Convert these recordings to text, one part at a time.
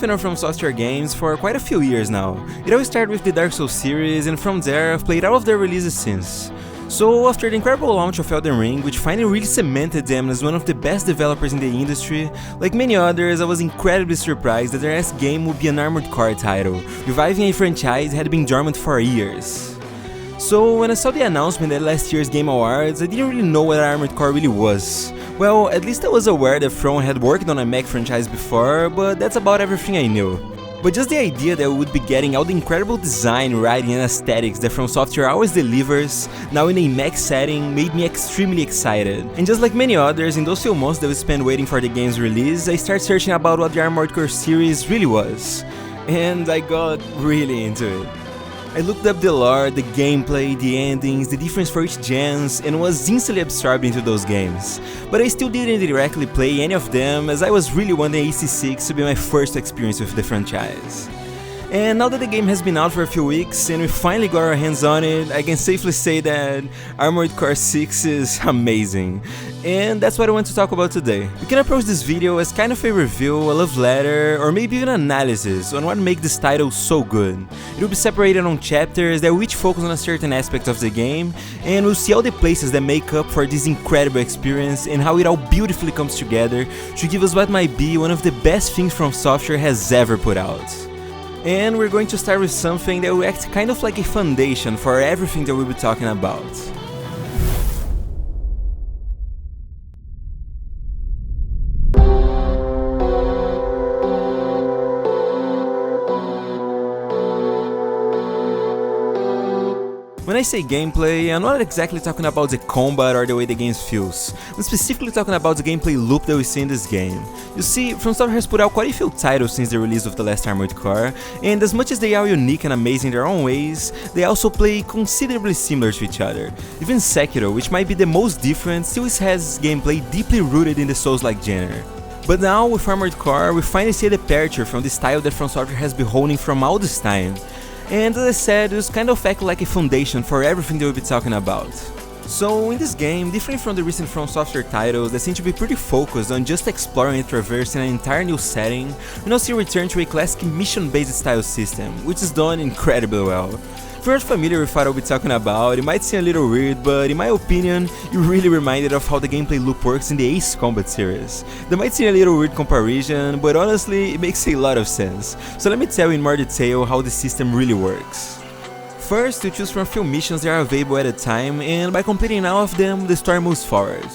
fan of From Software games for quite a few years now. It all started with the Dark Souls series, and from there I've played all of their releases since. So after the incredible launch of Elden Ring, which finally really cemented them as one of the best developers in the industry, like many others, I was incredibly surprised that their next game would be an Armored Core title, reviving a franchise that had been dormant for years. So when I saw the announcement at last year's Game Awards, I didn't really know what Armored Core really was. Well, at least I was aware that From had worked on a mech franchise before, but that's about everything I knew. But just the idea that we would be getting all the incredible design, writing and aesthetics that From Software always delivers, now in a mech setting, made me extremely excited. And just like many others, in those few months that we spent waiting for the game's release, I started searching about what the Armored Core series really was. And I got really into it. I looked up the lore, the gameplay, the endings, the difference for each gens, and was instantly absorbed into those games. But I still didn't directly play any of them, as I was really wanting AC6 to be my first experience with the franchise. And now that the game has been out for a few weeks and we finally got our hands on it, I can safely say that Armored Core 6 is amazing. And that's what I want to talk about today. We can approach this video as kind of a review, a love letter, or maybe even an analysis on what makes this title so good. It will be separated on chapters that will each focus on a certain aspect of the game, and we'll see all the places that make up for this incredible experience and how it all beautifully comes together to give us what might be one of the best things From Software has ever put out. And we're going to start with something that will act kind of like a foundation for everything that we'll be talking about. When I say gameplay, I'm not exactly talking about the combat or the way the game feels. I'm specifically talking about the gameplay loop that we see in this game. You see, From Software has put out quite a few titles since the release of the last Armored Core, and as much as they are unique and amazing in their own ways, they also play considerably similar to each other. Even Sekiro, which might be the most different, still has gameplay deeply rooted in the Souls-like genre. But now, with Armored Core, we finally see a departure from the style that From Software has been holding from all this time. And as I said, it was kind of act like a foundation for everything that we'll be talking about. So in this game, different from the recent From Software titles that seem to be pretty focused on just exploring and traversing an entire new setting, we now see a return to a classic mission-based style system, which is done incredibly well. If you're not familiar with what I'll be talking about, it might seem a little weird, but in my opinion, it really reminded of how the gameplay loop works in the Ace Combat series. That might seem a little weird comparison, but honestly, it makes a lot of sense. So let me tell you in more detail how the system really works. First, you choose from a few missions that are available at a time, and by completing all of them, the story moves forward.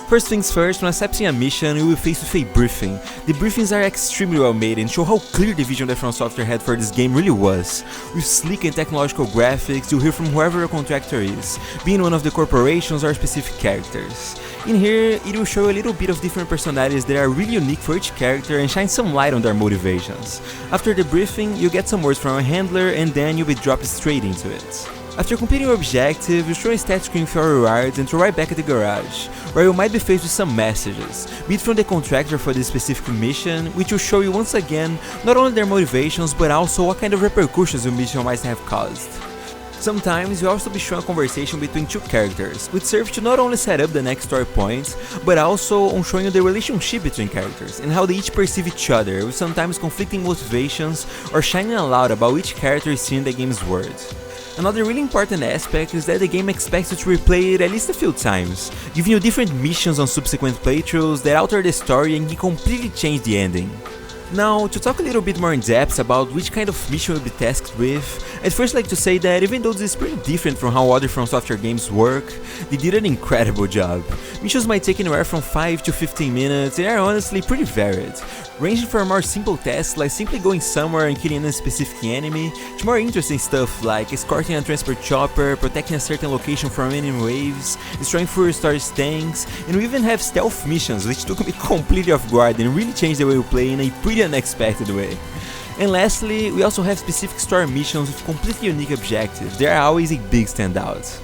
First things first, when accepting a mission, you will face with a briefing. The briefings are extremely well made and show how clear the vision that From Software had for this game really was. With sleek and technological graphics, you'll hear from whoever your contractor is, being one of the corporations or specific characters. In here, it will show a little bit of different personalities that are really unique for each character and shine some light on their motivations. After the briefing, you get some words from a handler and then you'll be dropped straight into it. After completing your objective, you show a stat screen for your rewards and throw right back at the garage, where you might be faced with some messages, be it from the contractor for this specific mission, which will show you once again not only their motivations but also what kind of repercussions your mission might have caused. Sometimes you'll also be shown a conversation between two characters, which serves to not only set up the next story points, but also on showing you the relationship between characters and how they each perceive each other, with sometimes conflicting motivations or shining a light about which character is seeing the game's world. Another really important aspect is that the game expects you to replay it at least a few times, giving you different missions on subsequent playthroughs that alter the story and can completely change the ending. Now, to talk a little bit more in depth about which kind of mission we'll be tasked with, I'd first like to say that even though this is pretty different from how other From Software games work, they did an incredible job. Missions might take anywhere from 5 to 15 minutes and are honestly pretty varied, ranging from more simple tasks like simply going somewhere and killing a specific enemy, to more interesting stuff like escorting a transport chopper, protecting a certain location from enemy waves, destroying Fury Storage tanks, and we even have stealth missions which took me completely off guard and really changed the way we play in a pretty unexpected way. And lastly, we also have specific story missions with completely unique objectives. They are always a big standout.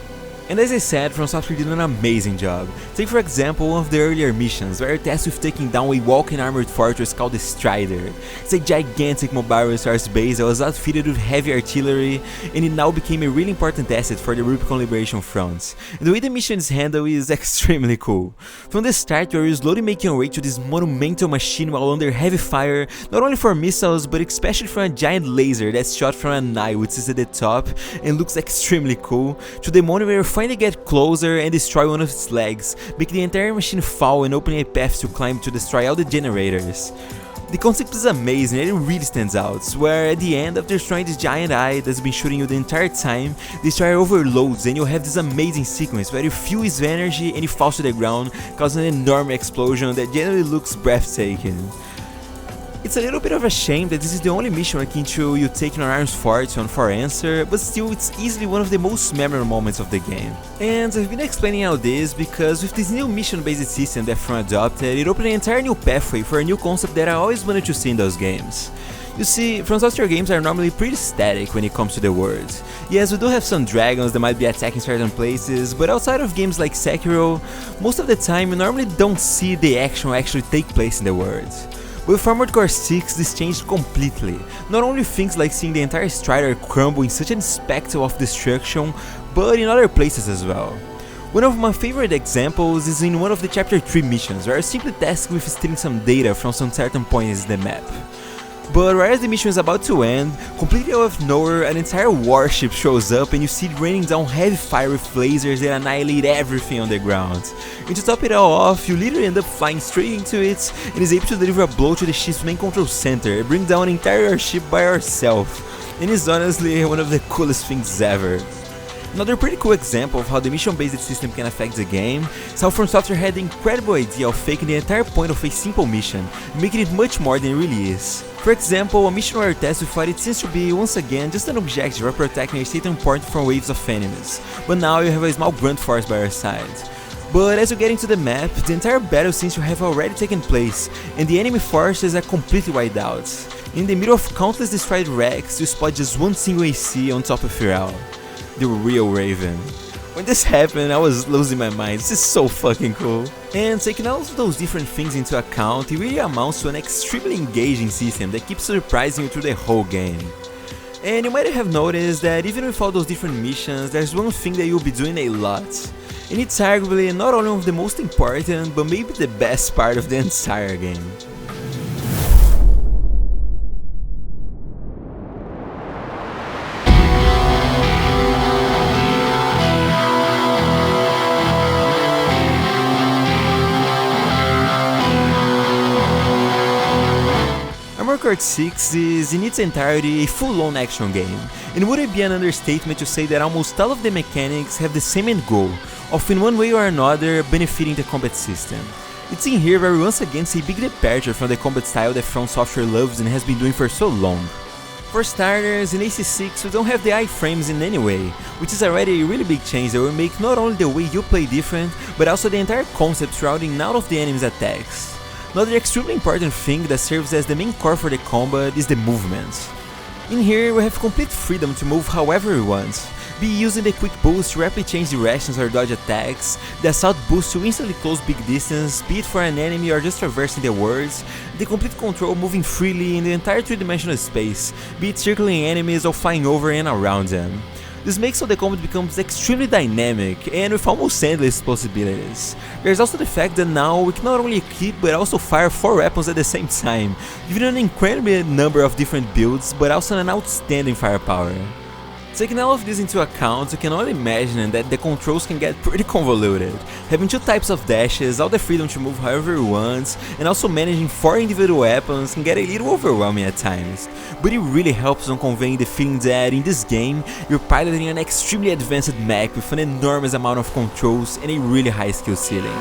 And as I said, From Software did an amazing job. Take for example one of the earlier missions, where you're tasked with taking down a walking armored fortress called the Strider. It's a gigantic mobile resource base that was outfitted with heavy artillery, and it now became a really important asset for the Rubicon Liberation Front. And the way the mission is handled is extremely cool. From the start, you're slowly making your way to this monumental machine while under heavy fire, not only for missiles, but especially from a giant laser that's shot from an eye which is at the top and looks extremely cool, to the moment where you finally get closer and destroy one of its legs, making the entire machine fall and opening a path to climb to destroy all the generators. The concept is amazing and it really stands out, where at the end, after destroying this giant eye that's been shooting you the entire time, the destroyer overloads and you have this amazing sequence where you fuel his energy and he falls to the ground, causing an enormous explosion that generally looks breathtaking. It's a little bit of a shame that this is the only mission akin to you taking an arms fort on for answer, but still it's easily one of the most memorable moments of the game. And I've been explaining all this because with this new mission based system that From adopted, it opened an entire new pathway for a new concept that I always wanted to see in those games. You see, From Software games are normally pretty static when it comes to the world. Yes, we do have some dragons that might be attacking certain places, but outside of games like Sekiro, most of the time you normally don't see the action actually take place in the world. But with Armored Core 6, this changed completely. Not only things like seeing the entire Strider crumble in such a spectacle of destruction, but in other places as well. One of my favorite examples is in one of the Chapter 3 missions, where you're simply tasked with stealing some data from some certain points in the map. But right as the mission is about to end, completely out of nowhere, an entire warship shows up and you see it raining down heavy fire with lasers that annihilate everything on the ground. And to top it all off, you literally end up flying straight into it and is able to deliver a blow to the ship's main control center and bring down an entire ship by yourself. And it's honestly one of the coolest things ever. Another pretty cool example of how the mission-based system can affect the game is how From Software had the incredible idea of faking the entire point of a simple mission, making it much more than it really is. For example, a mission where you're tasked with what it seems to be once again just an objective of protecting a certain point from waves of enemies, but now you have a small grunt force by your side. But as you get into the map, the entire battle seems to have already taken place, and the enemy forces are completely wiped out. In the middle of countless destroyed wrecks, you spot just one single AC on top of Firal. The real Raven. When this happened, I was losing my mind. This is so fucking cool. And taking all of those different things into account, it really amounts to an extremely engaging system that keeps surprising you through the whole game. And you might have noticed that even with all those different missions, there's one thing that you'll be doing a lot. And it's arguably not only one of the most important, but maybe the best part of the entire game. Armored Core 6 is in its entirety a full-on action game, and would it be an understatement to say that almost all of the mechanics have the same end goal, of in one way or another benefiting the combat system. It's in here where we once again see a big departure from the combat style that From Software loves and has been doing for so long. For starters, in AC6 we don't have the iframes in any way, which is already a really big change that will make not only the way you play different, but also the entire concept surrounding out of the enemy's attacks. Another extremely important thing that serves as the main core for the combat is the movement. In here we have complete freedom to move however we want, be using the quick boost to rapidly change directions or dodge attacks, the assault boost to instantly close big distance, be it for an enemy or just traversing the worlds, the complete control moving freely in the entire 3-dimensional space, be it circling enemies or flying over and around them. This makes so the combat becomes extremely dynamic and with almost endless possibilities. There's also the fact that now we can not only equip but also fire 4 weapons at the same time, giving an incredible number of different builds but also an outstanding firepower. Taking all of this into account, you can only imagine that the controls can get pretty convoluted. Having 2 types of dashes, all the freedom to move however you want, and also managing 4 individual weapons can get a little overwhelming at times. But it really helps on conveying the feeling that in this game, you're piloting an extremely advanced mech with an enormous amount of controls and a really high skill ceiling.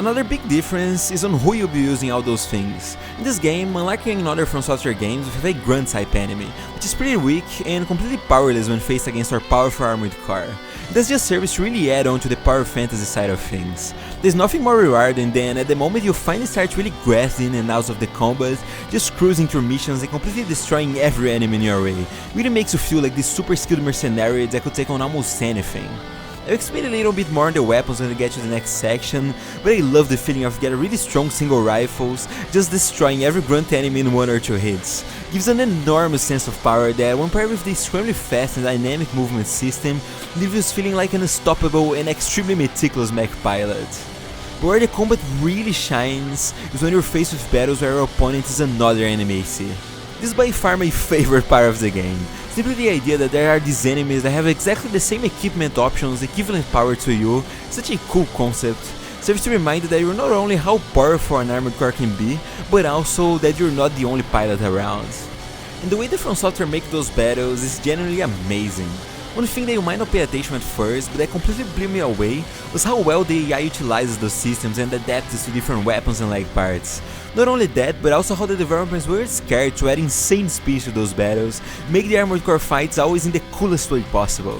Another big difference is on who you'll be using all those things. In this game, unlike in other From Software games, we have a grunt type enemy, which is pretty weak and completely powerless when faced against our powerful armored core. This just serves to really add on to the power fantasy side of things. There's nothing more rewarding than at the moment you finally start really grasping in and out of the combat, just cruising through missions and completely destroying every enemy in your way. It really makes you feel like this super skilled mercenary that could take on almost anything. I'll explain a little bit more on the weapons when we get to the next section, but I love the feeling of getting really strong single rifles, just destroying every grunt enemy in 1 or 2 hits. Gives an enormous sense of power that, when paired with the extremely fast and dynamic movement system, leaves you feeling like an unstoppable and extremely meticulous mech pilot. But where the combat really shines is when you're faced with battles where your opponent is another enemy AC. This is by far my favorite part of the game. Simply the idea that there are these enemies that have exactly the same equipment options, equivalent power to you, such a cool concept. Serves to remind you that you're not only how powerful an armored core can be, but also that you're not the only pilot around. And the way the From Software make those battles is genuinely amazing. One thing that you might not pay attention at first, but that completely blew me away, was how well the AI utilizes those systems and adapts to different weapons and leg parts. Not only that, but also how the developers were scared to add insane speed to those battles, make the armored core fights always in the coolest way possible.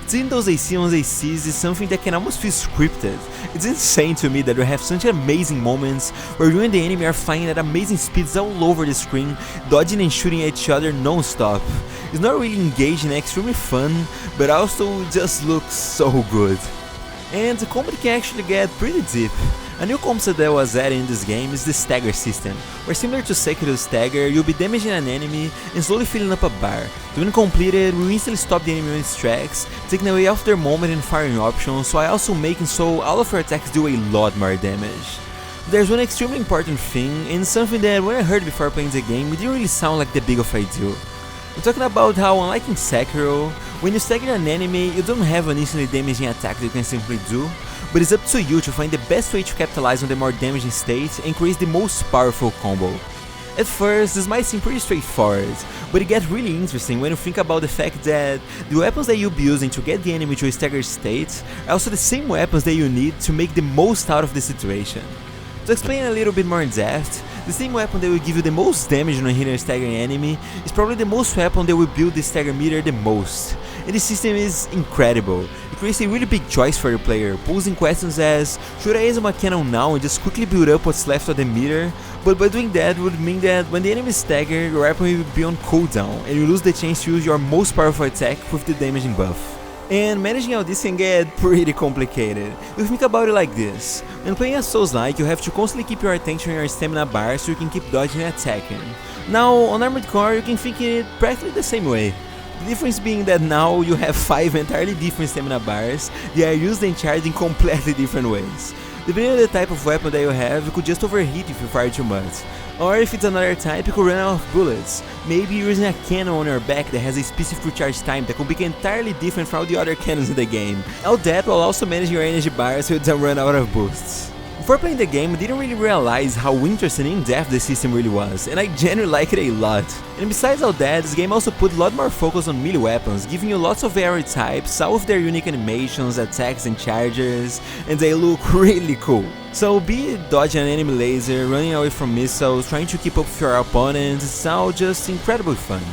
Seeing those AC on ACs is something that can almost feel scripted. It's insane to me that we have such amazing moments where you and the enemy are flying at amazing speeds all over the screen, dodging and shooting at each other non-stop. It's not really engaging and extremely fun, but also just looks so good. And the combat can actually get pretty deep. A new concept that was added in this game is the stagger system, where similar to Sekiro's stagger, you'll be damaging an enemy and slowly filling up a bar. When completed, we'll instantly stop the enemy in its tracks, taking away off their moment and firing options, while also making so all of your attacks do a lot more damage. There's one extremely important thing, and something that when I heard before playing the game, it didn't really sound like that big of a deal. I'm talking about how, unlike in Sekiro, when you stagger an enemy, you don't have an instantly damaging attack that you can simply do, but it's up to you to find the best way to capitalize on the more damaging state and create the most powerful combo. At first, this might seem pretty straightforward, but it gets really interesting when you think about the fact that the weapons that you'll be using to get the enemy to a staggered state are also the same weapons that you need to make the most out of the situation. To explain a little bit more in depth, the same weapon that will give you the most damage on hitting a staggering enemy is probably the most weapon that will build the stagger meter the most. And this system is incredible. It creates a really big choice for the player, posing questions as, should I use my cannon now and just quickly build up what's left of the meter? But by doing that would mean that when the enemy is staggered, your weapon will be on cooldown and you lose the chance to use your most powerful attack with the damaging buff. And managing all this can get pretty complicated. You think about it like this: when playing a Souls-like, you have to constantly keep your attention on your stamina bar so you can keep dodging and attacking. Now, on Armored Core, you can think it practically the same way. The difference being that now you have 5 entirely different stamina bars that are used and charged in completely different ways. Depending on the type of weapon that you have, you could just overheat if you fire too much. Or if it's another type, you could run out of bullets. Maybe you're using a cannon on your back that has a specific recharge time that could be entirely different from all the other cannons in the game. All that while also managing your energy bars so you don't run out of boosts. Before playing the game, I didn't really realize how interesting and in-depth the system really was, and I genuinely like it a lot. And besides all that, this game also put a lot more focus on melee weapons, giving you lots of AoE types, all with their unique animations, attacks and charges, and they look really cool. So be it dodging an enemy laser, running away from missiles, trying to keep up with your opponents, it's all just incredibly fun.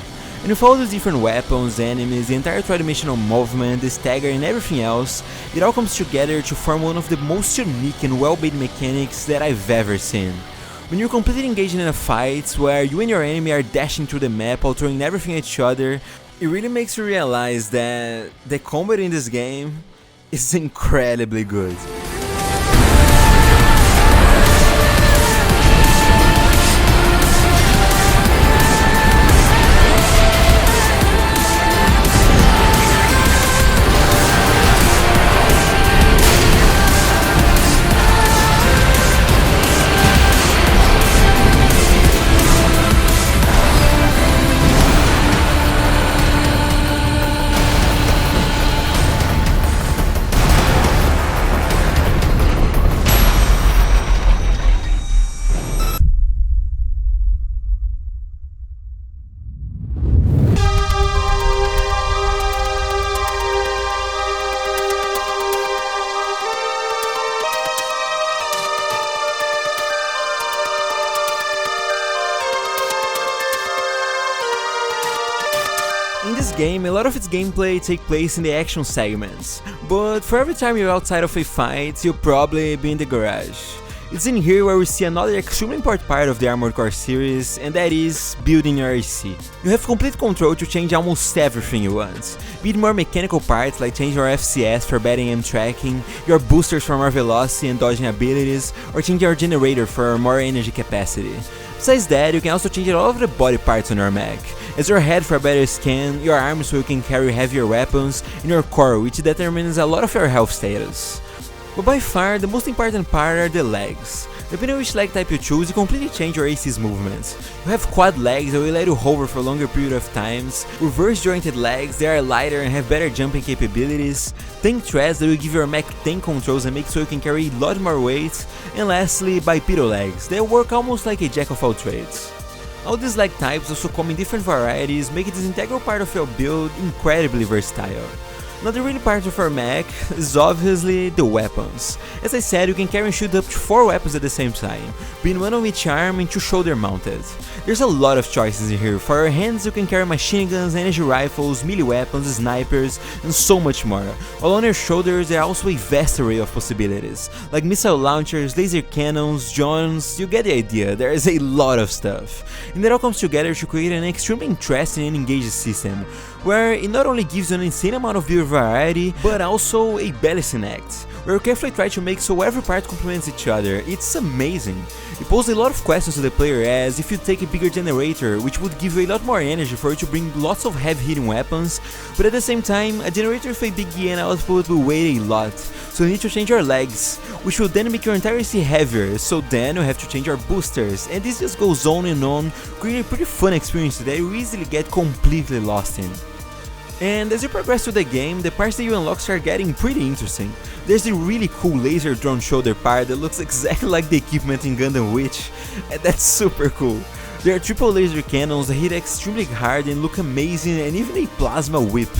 And with all these different weapons, enemies, the entire three-dimensional movement, the stagger and everything else, it all comes together to form one of the most unique and well-made mechanics that I've ever seen. When you're completely engaged in a fight where you and your enemy are dashing through the map while throwing everything at each other, it really makes you realize that the combat in this game is incredibly good. game, a lot of its gameplay take place in the action segments, but for every time you're outside of a fight, you'll probably be in the garage. It's in here where we see another extremely important part of the Armored Core series, and that is building your AC. You have complete control to change almost everything you want, be it more mechanical parts like changing your FCS for better aim tracking, your boosters for more velocity and dodging abilities, or changing your generator for more energy capacity. Besides that, you can also change all of the body parts on your mech, as your head for a better scan, your arms so you can carry heavier weapons, and your core, which determines a lot of your health status. But by far, the most important part are the legs. Depending on which leg type you choose, you completely change your AC's movements. You have quad legs that will let you hover for a longer period of times, reverse jointed legs, they are lighter and have better jumping capabilities, tank treads that will give your mech tank controls and make so you can carry a lot more weight, and lastly, bipedal legs, they work almost like a jack of all trades. All these leg types also come in different varieties, making this integral part of your build incredibly versatile. Another really part of our mech is obviously the weapons. As I said, you can carry and shoot up to 4 weapons at the same time, being one on each arm and 2 shoulder mounted. There's a lot of choices in here. For your hands you can carry machine guns, energy rifles, melee weapons, snipers, and so much more. While on your shoulders there are also a vast array of possibilities, like missile launchers, laser cannons, drones, you get the idea, there is a lot of stuff. And it all comes together to create an extremely interesting and engaging system, where it not only gives you an insane amount of build variety, but also a balancing act, where you carefully try to make so every part complements each other. It's amazing. It poses a lot of questions to the player, as if you take a bigger generator, which would give you a lot more energy for you to bring lots of heavy hitting weapons, but at the same time, a generator with a big EN output will weigh a lot, so you need to change your legs, which will then make your entire AC heavier, so then you have to change your boosters, and this just goes on and on, creating a pretty fun experience that you easily get completely lost in. And as you progress through the game, the parts that you unlock start getting pretty interesting. There's a really cool laser drone shoulder part that looks exactly like the equipment in Gundam Witch, and that's super cool. There are triple laser cannons that hit extremely hard and look amazing, and even a plasma whip.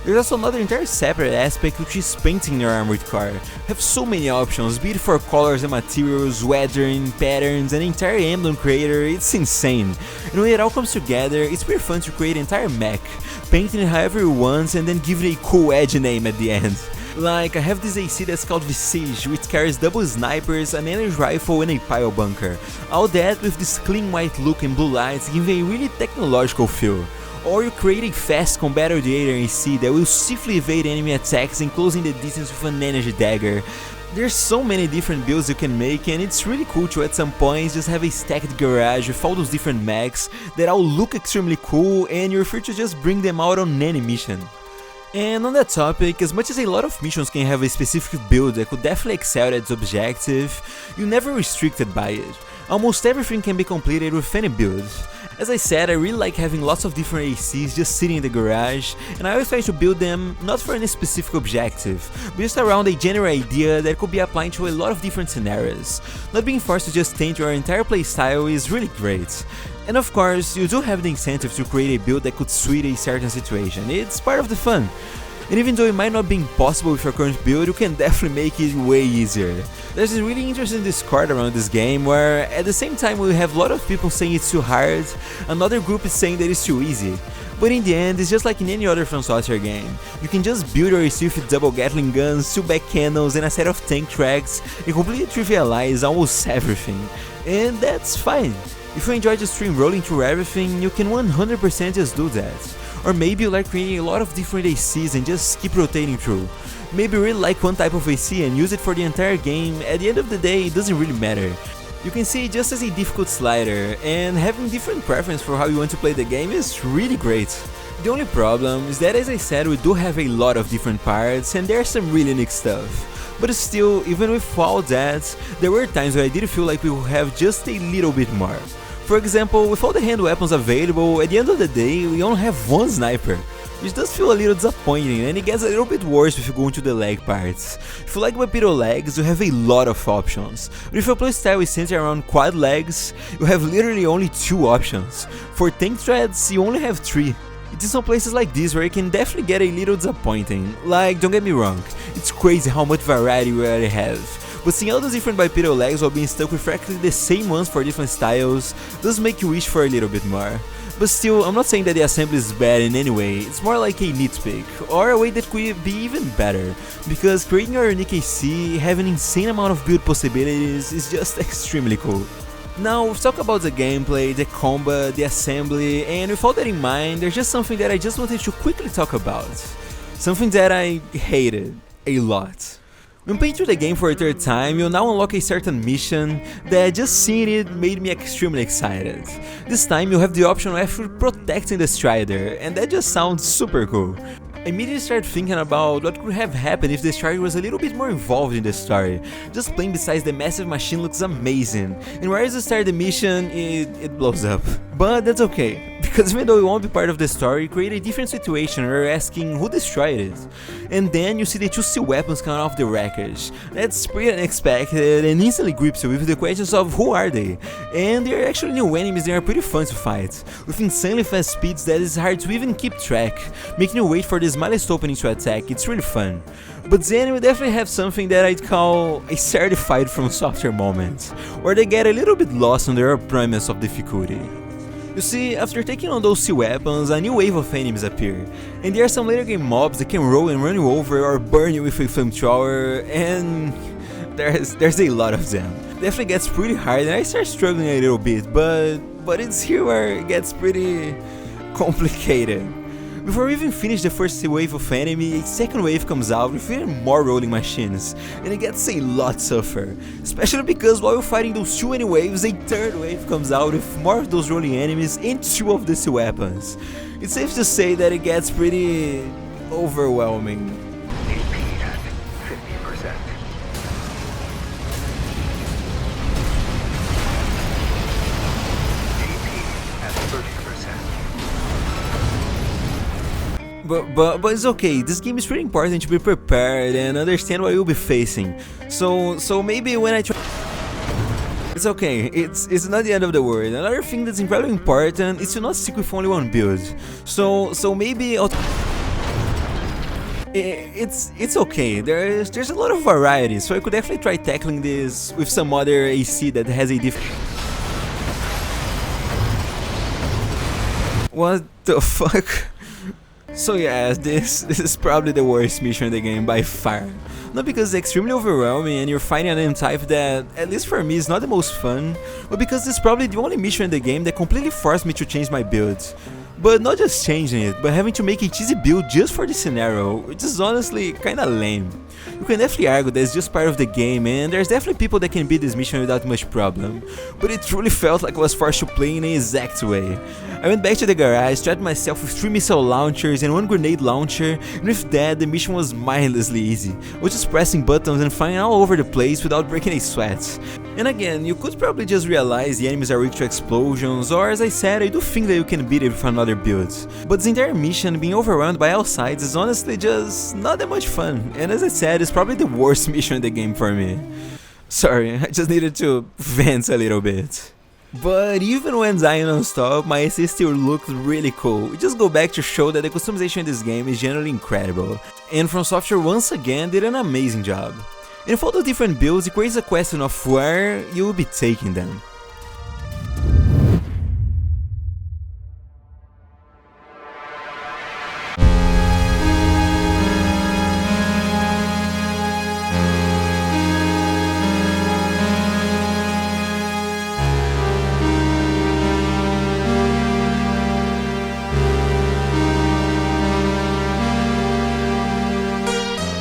There's also another entire separate aspect, which is painting your armored car. You have so many options, be it for colors and materials, weathering, patterns, and entire emblem creator, it's insane. And when it all comes together, it's pretty fun to create an entire mech, painting it however you want and then give it a cool edgy name at the end. Like, I have this AC that's called Visage, which carries double snipers, an energy rifle and a pile bunker. All that with this clean white look and blue lights giving a really technological feel. Or you create a fast combat radiator AC that will swiftly evade enemy attacks and closing the distance with an energy dagger. There's so many different builds you can make, and it's really cool to at some points just have a stacked garage with all those different mechs that all look extremely cool, and you're free to just bring them out on any mission. And on that topic, as much as a lot of missions can have a specific build that could definitely excel at its objective, you're never restricted by it. Almost everything can be completed with any build. As I said, I really like having lots of different ACs just sitting in the garage, and I always try to build them not for any specific objective, but just around a general idea that could be applied to a lot of different scenarios. Not being forced to just change your entire playstyle is really great. And of course, you do have the incentive to create a build that could suit a certain situation, it's part of the fun. And even though it might not be impossible with your current build, you can definitely make it way easier. There's a really interesting Discord around this game where at the same time we have a lot of people saying it's too hard, another group is saying that it's too easy. But in the end, it's just like in any other From Software game. You can just build your AC with double Gatling guns, 2 back cannons and a set of tank tracks and completely trivialize almost everything. And that's fine. If you enjoy just stream rolling through everything, you can 100% just do that. Or maybe you like creating a lot of different ACs and just keep rotating through. Maybe you really like one type of AC and use it for the entire game. At the end of the day, it doesn't really matter. You can see it just as a difficult slider, and having different preference for how you want to play the game is really great. The only problem is that, as I said, we do have a lot of different parts and there's some really unique stuff. But still, even with all that, there were times where I did feel like we would have just a little bit more. For example, with all the hand weapons available, at the end of the day, we only have one sniper, which does feel a little disappointing, and it gets a little bit worse if you go into the leg parts. If you like bipedal legs, you have a lot of options, but if your playstyle is centered around quad legs, you have literally only 2 options. For tank treads, you only have 3. It's in some places like this where it can definitely get a little disappointing. Like, don't get me wrong, it's crazy how much variety we already have. But seeing all those different bipedal legs while being stuck with practically the same ones for different styles does make you wish for a little bit more. But still, I'm not saying that the assembly is bad in any way, it's more like a nitpick, or a way that could be even better, because creating your unique AC, having an insane amount of build possibilities is just extremely cool. Now, we've talked about the gameplay, the combat, the assembly, and with all that in mind, there's just something that I just wanted to quickly talk about. Something that I hated a lot. When playing through the game for a third time, you'll now unlock a certain mission that just seeing it made me extremely excited. This time you'll have the option of actually protecting the Strider, and that just sounds super cool. I immediately started thinking about what could have happened if the Strider was a little bit more involved in the story. Just playing besides the massive machine looks amazing, and right as you start the mission, it blows up. But that's okay, because even though it won't be part of the story, create a different situation where you're asking who destroyed it. And then you see the two sea weapons coming off the wreckage. That's pretty unexpected and instantly grips you with the questions of who are they? And they're actually new enemies that are pretty fun to fight, with insanely fast speeds that is hard to even keep track, making you wait for the smallest opening to attack. It's really fun. But then we definitely have something that I'd call a certified From Software moment, where they get a little bit lost on their premise of difficulty. You see, after taking on those sea weapons, a new wave of enemies appear, and there are some later game mobs that can roll and run you over or burn you with a flamethrower, and there's a lot of them. Definitely gets pretty hard and I start struggling a little bit, but it's here where it gets pretty complicated. Before we even finish the first wave of enemy, a second wave comes out with even more rolling machines, and it gets a lot tougher, especially because while you're fighting those two enemy waves, a third wave comes out with more of those rolling enemies and two of the sea weapons. It's safe to say that it gets pretty overwhelming. AP at 50%. AP at 30%. But it's okay, this game is pretty important to be prepared and understand what you'll be facing. So maybe when I try... It's okay, it's not the end of the world. Another thing that's incredibly important is to not stick with only one build. So maybe I'll... It's okay, there's a lot of variety, so I could definitely try tackling this with some other AC that has a different... What the fuck? So yeah, this is probably the worst mission in the game by far. Not because it's extremely overwhelming and you're fighting an enemy type that, at least for me, is not the most fun, but because it's probably the only mission in the game that completely forced me to change my build. But not just changing it, but having to make a cheesy build just for the scenario, which is honestly kinda lame. You can definitely argue that it's just part of the game, and there's definitely people that can beat this mission without much problem, but it truly felt like I was forced to play in an exact way. I went back to the garage, strapped myself with 3 missile launchers and 1 grenade launcher, and with that the mission was mindlessly easy. I was just pressing buttons and flying all over the place without breaking a sweat. And again, you could probably just realize the enemies are weak to explosions, or as I said, I do think that you can beat it with another build. But this entire mission being overwhelmed by all sides is honestly just not that much fun, and as I said, it's probably the worst mission in the game for me. Sorry, I just needed to vent a little bit. But even when dying non-stop, my AC still looked really cool. It just go back to show that the customization in this game is generally incredible, and From Software once again did an amazing job. And with all the different builds, it creates a question of where you will be taking them.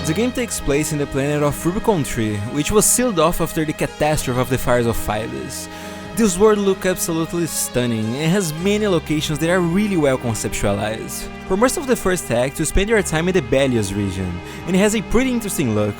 The game takes place in the planet of Rubicon 3, which was sealed off after the catastrophe of the fires of Phyllis. This world looks absolutely stunning and has many locations that are really well conceptualized. For most of the first act, you spend your time in the Belios region, and it has a pretty interesting look.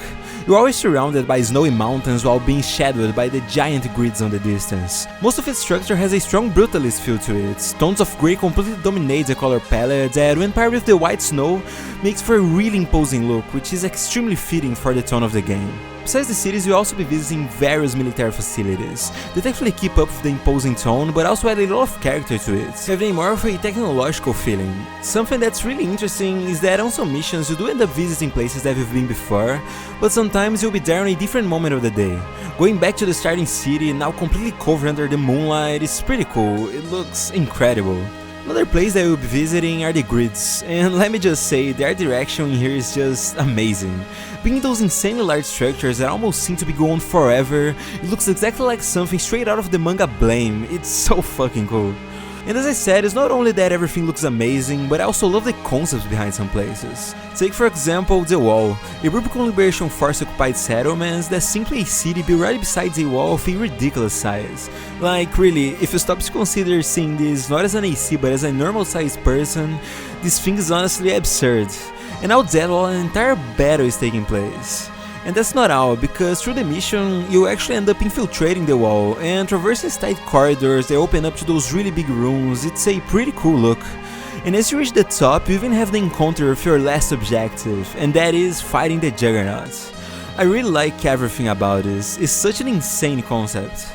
You're always surrounded by snowy mountains while being shadowed by the giant grids on the distance. Most of its structure has a strong brutalist feel to it. Tones of grey completely dominate the color palette that, when paired with the white snow, makes for a really imposing look, which is extremely fitting for the tone of the game. Besides the cities, you'll also be visiting various military facilities that actually keep up with the imposing tone, but also add a lot of character to it, having more of a technological feeling. Something that's really interesting is that on some missions you do end up visiting places that you've been before, but sometimes you'll be there on a different moment of the day. Going back to the starting city, now completely covered under the moonlight, is pretty cool, it looks incredible. Another place that I will be visiting are the grids, and let me just say, the art direction in here is just amazing. Being those insanely large structures that almost seem to be going forever, it looks exactly like something straight out of the manga Blame. It's so fucking cool. And as I said, it's not only that everything looks amazing, but I also love the concepts behind some places. Take for example The Wall, a Rubicon Liberation Force occupied settlement that's simply a city built right beside a wall of a ridiculous size. Like really, if you stop to consider seeing this not as an AC but as a normal sized person, this thing is honestly absurd. And out that while an entire battle is taking place. And that's not all, because through the mission, you actually end up infiltrating the wall and traversing tight corridors that open up to those really big rooms. It's a pretty cool look. And as you reach the top, you even have the encounter of your last objective, and that is fighting the Juggernaut. I really like everything about this, it's such an insane concept.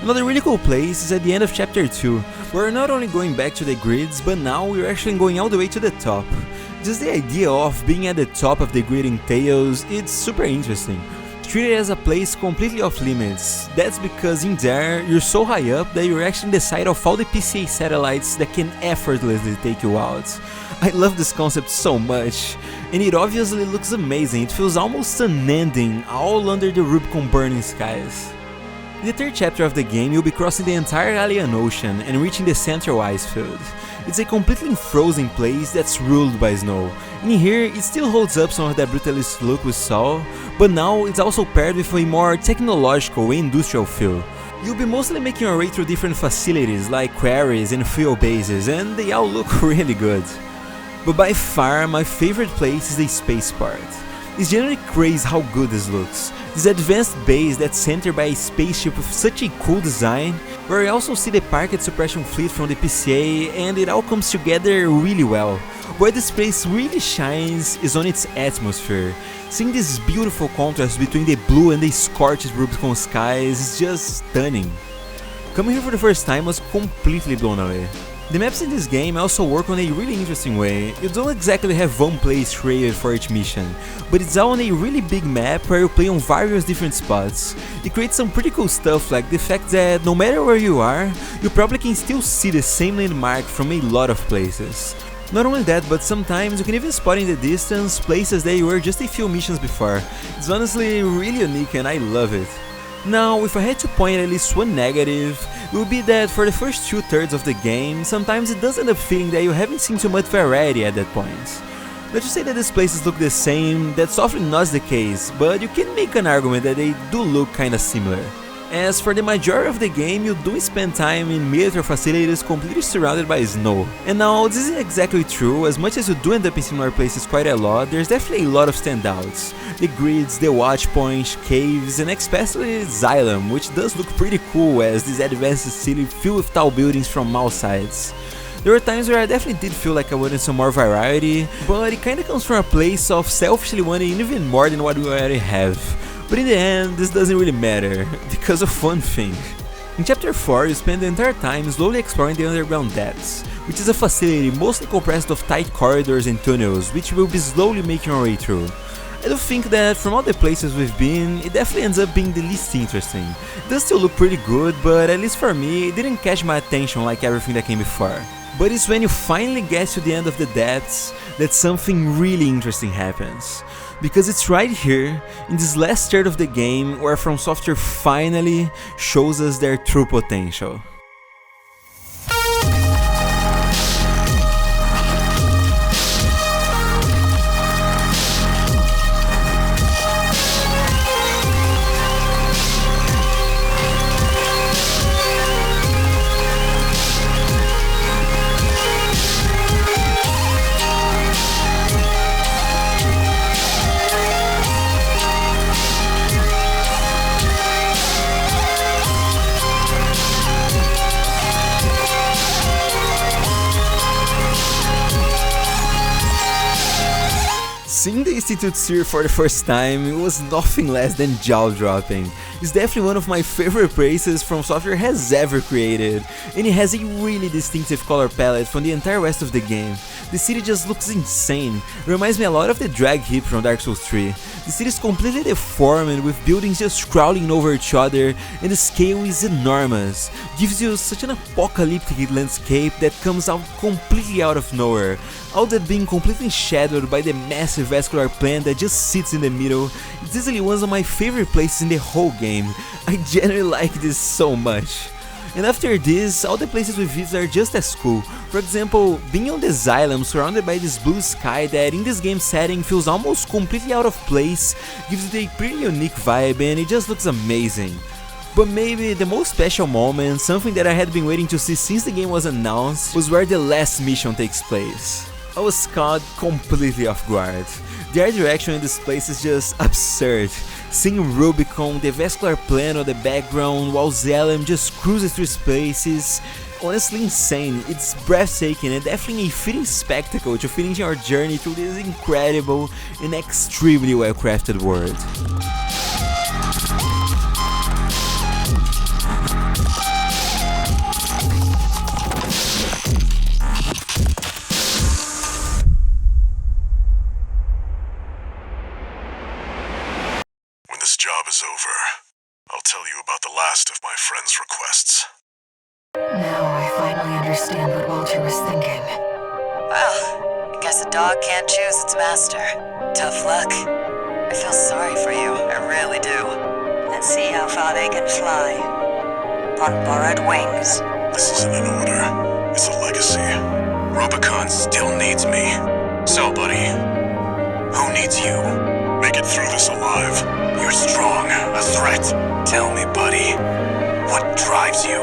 Another really cool place is at the end of chapter 2, where we're not only going back to the grids, but now we're actually going all the way to the top. Just the idea of being at the top of the grid entails, it's super interesting. Treat it as a place completely off limits. That's because in there, you're so high up that you're actually in the sight of all the PCA satellites that can effortlessly take you out. I love this concept so much, and it obviously looks amazing. It feels almost unending, all under the Rubicon burning skies. In the third chapter of the game, you'll be crossing the entire Alien Ocean and reaching the central ice field. It's a completely frozen place that's ruled by snow. In here, it still holds up some of that brutalist look we saw, but now it's also paired with a more technological and industrial feel. You'll be mostly making your way through different facilities like quarries and fuel bases, and they all look really good. But by far, my favorite place is the space part. It's generally crazy how good this looks. This advanced base that's centered by a spaceship with such a cool design, where I also see the Parked Suppression Fleet from the PCA, and it all comes together really well. Where this place really shines is on its atmosphere. Seeing this beautiful contrast between the blue and the scorched Rubicon skies is just stunning. Coming here for the first time was completely blown away. The maps in this game also work on a really interesting way. You don't exactly have one place created for each mission, but it's all on a really big map where you play on various different spots. It creates some pretty cool stuff, like the fact that no matter where you are, you probably can still see the same landmark from a lot of places. Not only that, but sometimes you can even spot in the distance places that you were just a few missions before. It's honestly really unique and I love it. Now, if I had to point at least one negative, it would be that for the first 2/3 of the game, sometimes it does end up feeling that you haven't seen too much variety at that point. Let's just say that these places look the same, that's often not the case, but you can make an argument that they do look kinda similar. As for the majority of the game, you do spend time in military facilities completely surrounded by snow. And now, this isn't exactly true. As much as you do end up in similar places quite a lot, there's definitely a lot of standouts. The grids, the watch points, caves, and especially Xylem, which does look pretty cool as this advanced city filled with tall buildings from all sides. There were times where I definitely did feel like I wanted some more variety, but it kinda comes from a place of selfishly wanting even more than what we already have. But in the end, this doesn't really matter, because of one thing. In chapter 4, you spend the entire time slowly exploring the underground depths, which is a facility mostly comprised of tight corridors and tunnels, which we'll be slowly making our way through. I do think that from all the places we've been, it definitely ends up being the least interesting. It does still look pretty good, but at least for me, it didn't catch my attention like everything that came before. But it's when you finally get to the end of the depths that something really interesting happens. Because it's right here, in this last third of the game, where From Software finally shows us their true potential. Seeing the Institute Sphere for the first time, it was nothing less than jaw-dropping. is definitely one of my favorite places From Software has ever created, and it has a really distinctive color palette from the entire rest of the game. The city just looks insane, reminds me a lot of the drag heap from Dark Souls 3. The city is completely deformed with buildings just crawling over each other, and the scale is enormous. Gives you such an apocalyptic landscape that comes out completely out of nowhere, all that being completely shadowed by the massive vascular plant that just sits in the middle. It's easily one of my favorite places in the whole game. I genuinely like this so much. And after this, all the places we visit are just as cool. For example, being on the Xylem surrounded by this blue sky that in this game setting feels almost completely out of place, gives it a pretty unique vibe and it just looks amazing. But maybe the most special moment, something that I had been waiting to see since the game was announced, was where the last mission takes place. I was caught completely off guard. The art direction in this place is just absurd. Seeing Rubicon, the vascular plant on the background, while Xylem just cruises through spaces. Honestly insane, it's breathtaking and definitely a fitting spectacle to finish our journey through this incredible and extremely well crafted world. When this job is over, I'll tell you about the last of my friend's requests. Now I finally understand what Walter was thinking. Well, I guess a dog can't choose its master. Tough luck. I feel sorry for you, I really do. Let's see how far they can fly. On borrowed wings. This isn't an order, it's a legacy. Rubicon still needs me. So, buddy, who needs you? Make it through this alive. You're strong, a threat. Tell me, buddy, what drives you?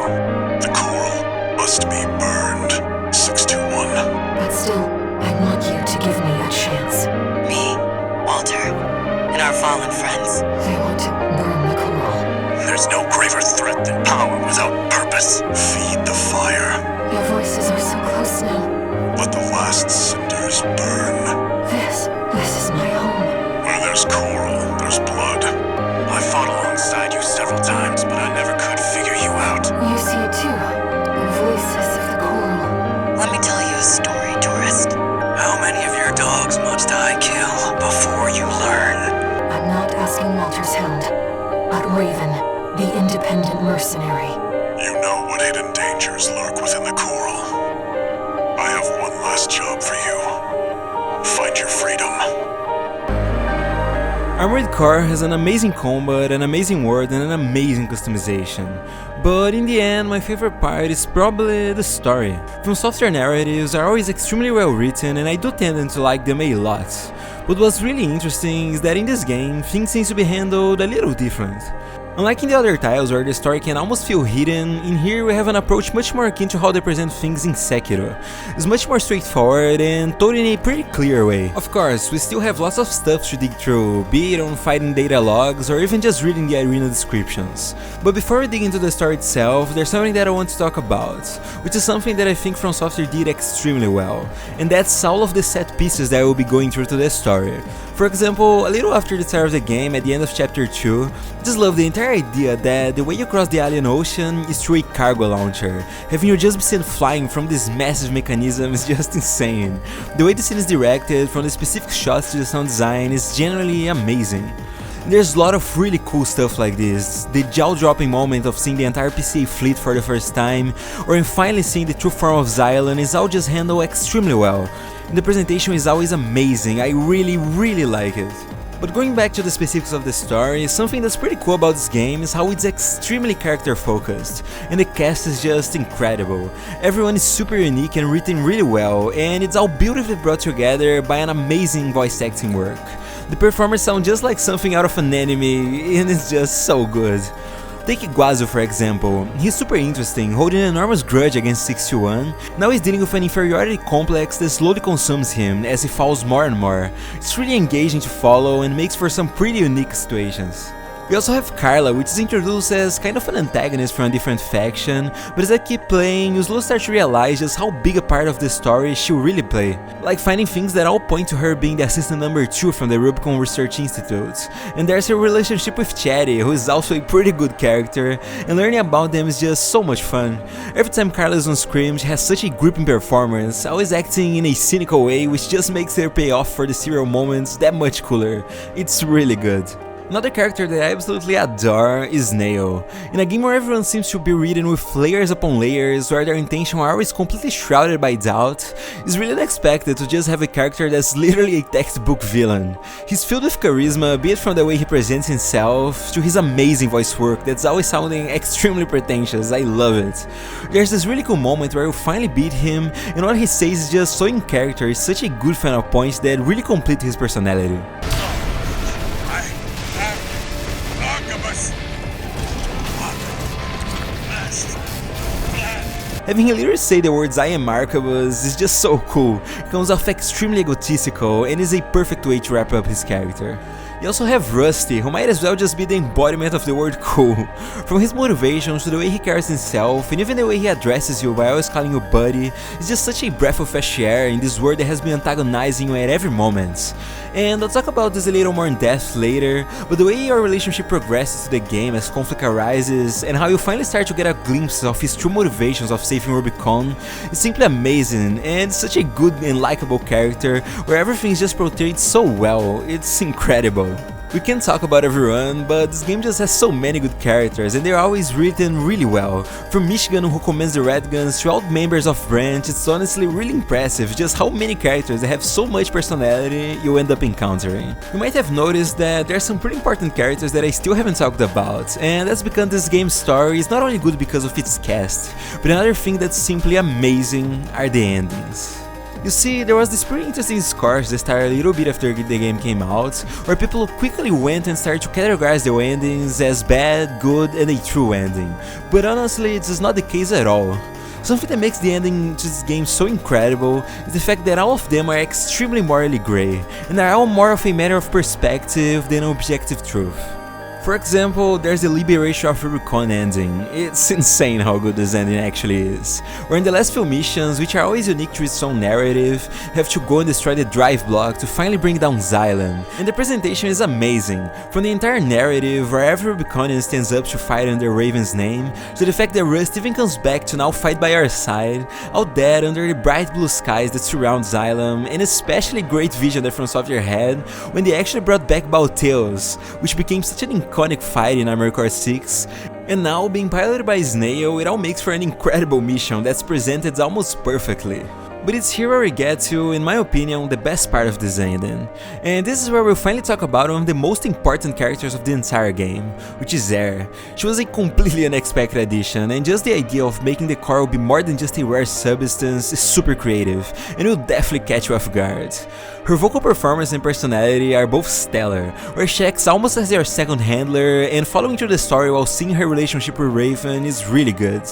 The coral must be burned. 621. But still, I want you to give me a chance. Me, Walter, and our fallen friends. I want to burn the coral. There's no graver threat than power without purpose. Feed the fire. Your voices are so close now. Let the last cinders burn. This is my home. Where there's coral, there's blood. I fought alongside you several times, but I never could figure you out. You see it too. The voices of the coral. Let me tell you a story, tourist. How many of your dogs must I kill before you learn? I'm not asking Walter's Hound, but Raven, the independent mercenary. You know what hidden dangers lurk within the coral. I have one last job for you. Find your freedom. Armored Core has an amazing combat, an amazing world and an amazing customization. But in the end, my favorite part is probably the story. From Software narratives are always extremely well written and I do tend to like them a lot. But what's really interesting is that in this game, things seem to be handled a little different. Unlike in the other titles where the story can almost feel hidden, in here we have an approach much more akin to how they present things in Sekiro. It's much more straightforward and told in a pretty clear way. Of course, we still have lots of stuff to dig through, be it on fighting data logs or even just reading the arena descriptions. But before we dig into the story itself, there's something that I want to talk about, which is something that I think From Software did extremely well, and that's all of the set pieces that I will be going through to the story. For example, a little after the start of the game, at the end of chapter 2, I just love the entire idea that the way you cross the alien ocean is through a cargo launcher. Having you just be sent flying from this massive mechanism is just insane. The way the scene is directed, from the specific shots to the sound design, is generally amazing. There's a lot of really cool stuff like this, the jaw-dropping moment of seeing the entire PCA fleet for the first time, or in finally seeing the true form of Xylem is all just handled extremely well. And the presentation is always amazing, I really like it. But going back to the specifics of the story, something that's pretty cool about this game is how it's extremely character focused, and the cast is just incredible. Everyone is super unique and written really well, and it's all beautifully brought together by an amazing voice acting work. The performers sound just like something out of an anime, and it's just so good. Take Iguazu for example, he's super interesting, holding an enormous grudge against 61, now he's dealing with an inferiority complex that slowly consumes him as he falls more and more. It's really engaging to follow and makes for some pretty unique situations. We also have Carla, which is introduced as kind of an antagonist from a different faction, but as I keep playing, you slowly start to realize just how big a part of the story she'll really play. Like finding things that all point to her being the assistant number 2 from the Rubicon Research Institute. And there's her relationship with Chatty, who is also a pretty good character, and learning about them is just so much fun. Every time Carla is on screen, she has such a gripping performance, always acting in a cynical way, which just makes her pay off for the serial moments that much cooler. It's really good. Another character that I absolutely adore is Nail. In a game where everyone seems to be ridden with layers upon layers, where their intentions are always completely shrouded by doubt, it's really unexpected to just have a character that's literally a textbook villain. He's filled with charisma, be it from the way he presents himself, to his amazing voice work that's always sounding extremely pretentious. I love it. There's this really cool moment where you finally beat him, and what he says is just so in character, it's such a good final point that really complete his personality. Having him literally say the words "I am Arquebus" is just so cool. It comes off extremely egotistical and is a perfect way to wrap up his character. You also have Rusty, who might as well just be the embodiment of the word cool. From his motivations to the way he carries himself, and even the way he addresses you by always calling you buddy, it's just such a breath of fresh air in this world that has been antagonizing you at every moment. And I'll talk about this a little more in depth later, but the way your relationship progresses to the game as conflict arises, and how you finally start to get a glimpse of his true motivations of saving Rubicon, is simply amazing, and such a good and likable character, where everything is just portrayed so well. It's incredible. We can't talk about everyone, but this game just has so many good characters, and they're always written really well. From Michigan, who commands the Red Guns, to all members of Branch, it's honestly really impressive just how many characters that have so much personality you end up encountering. You might have noticed that there are some pretty important characters that I still haven't talked about, and that's because this game's story is not only good because of its cast, but another thing that's simply amazing are the endings. You see, there was this pretty interesting discourse that started a little bit after the game came out, where people quickly went and started to categorize the endings as bad, good, and a true ending. But honestly, this is not the case at all. Something that makes the ending to this game so incredible is the fact that all of them are extremely morally grey, and are all more of a matter of perspective than objective truth. For example, there's the Liberation of Rubicon ending. It's insane how good this ending actually is. Where in the last few missions, which are always unique to its own narrative, you have to go and destroy the drive block to finally bring down Xylem. And the presentation is amazing. From the entire narrative, where every Rubiconian stands up to fight under Raven's name, to the fact that Rust even comes back to now fight by our side, all that under the bright blue skies that surround Xylem, and especially great vision that From Software had when they actually brought back Balteos, which became such an iconic fight in Armored Core 6, and now being piloted by Snail, it all makes for an incredible mission that's presented almost perfectly. But it's here where we get to, in my opinion, the best part of this ending. And this is where we'll finally talk about one of the most important characters of the entire game, which is Air. She was a completely unexpected addition, and just the idea of making the coral be more than just a rare substance is super creative, and will definitely catch you off guard. Her vocal performance and personality are both stellar, where she acts almost as your second handler, and following through the story while seeing her relationship with Raven is really good.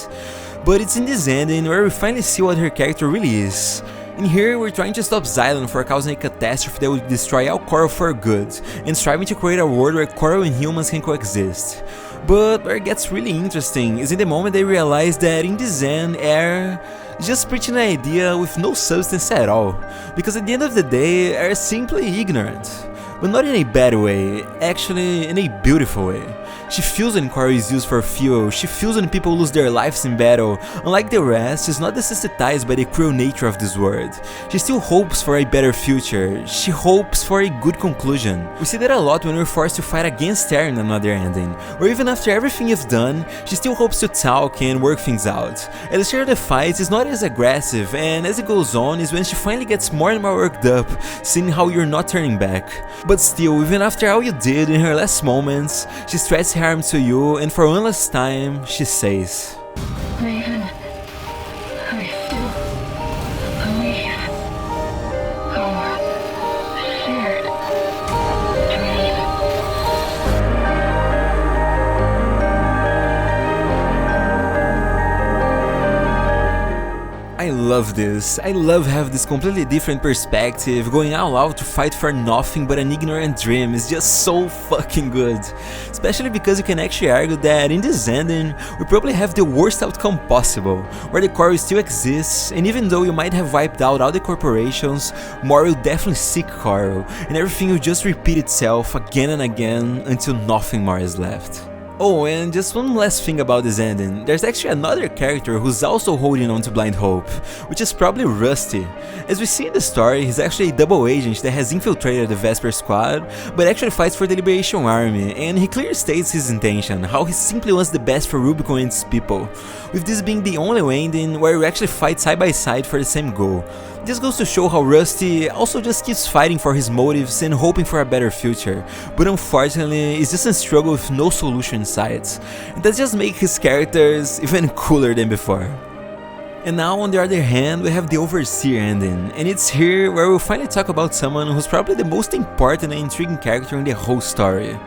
But it's in this ending where we finally see what her character really is. In here, we're trying to stop Xylem from causing a catastrophe that would destroy all coral for good, and striving to create a world where coral and humans can coexist. But where it gets really interesting is in the moment they realize that in this end, Air is just preaching an idea with no substance at all, because at the end of the day, Air is simply ignorant. But not in a bad way, actually in a beautiful way. She feels when coral is used for fuel, she feels when people lose their lives in battle. Unlike the rest, she's not desensitized by the cruel nature of this world. She still hopes for a better future, she hopes for a good conclusion. We see that a lot when we're forced to fight against her in another ending, where even after everything you've done, she still hopes to talk and work things out. At the start of the fight, is not as aggressive, and as it goes on is when she finally gets more and more worked up, seeing how you're not turning back. But still, even after all you did in her last moments, she stretches her arm to you, and for one last time, she says, Raven, I still believe our shared dream. I love love this. I love having this completely different perspective. Going all out to fight for nothing but an ignorant dream is just so fucking good. Especially because you can actually argue that in this ending, we probably have the worst outcome possible, where the core still exists, and even though you might have wiped out all the corporations, more will definitely seek Coral, and everything will just repeat itself again and again until nothing more is left. Oh, and just one last thing about this ending, there's actually another character who's also holding on to blind hope, which is probably Rusty. As we see in the story, he's actually a double agent that has infiltrated the Vesper squad, but actually fights for the Liberation Army, and he clearly states his intention, how he simply wants the best for Rubicon and its people, with this being the only ending where we actually fight side by side for the same goal. This goes to show how Rusty also just keeps fighting for his motives and hoping for a better future, but unfortunately it's just a struggle with no solution in sight, and that just makes his characters even cooler than before. And now on the other hand, we have the Overseer ending, and it's here where we'll finally talk about someone who's probably the most important and intriguing character in the whole story.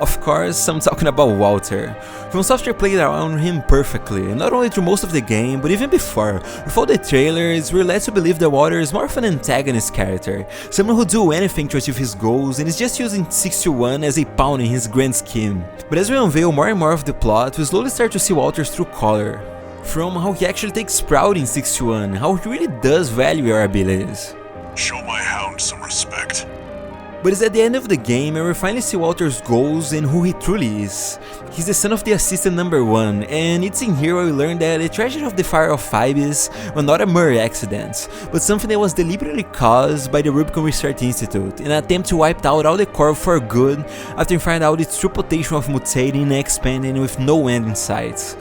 Of course, I'm talking about Walter. From Software played around him perfectly, not only through most of the game, but even before. With all the trailers, we're led to believe that Walter is more of an antagonist character, someone who'd do anything to achieve his goals and is just using 621 as a pawn in his grand scheme. But as we unveil more and more of the plot, we slowly start to see Walter's true color. From how he actually takes pride in 621, how he really does value your abilities. Show my hound some respect. But it's at the end of the game where we finally see Walter's goals and who he truly is. He's the son of the assistant number 1, and it's in here where we learn that the tragedy of the fire of Phoebus was not a mere accident, but something that was deliberately caused by the Rubicon Research Institute in an attempt to wipe out all the core for good after finding out its true potential of mutating and expanding with no end in sight.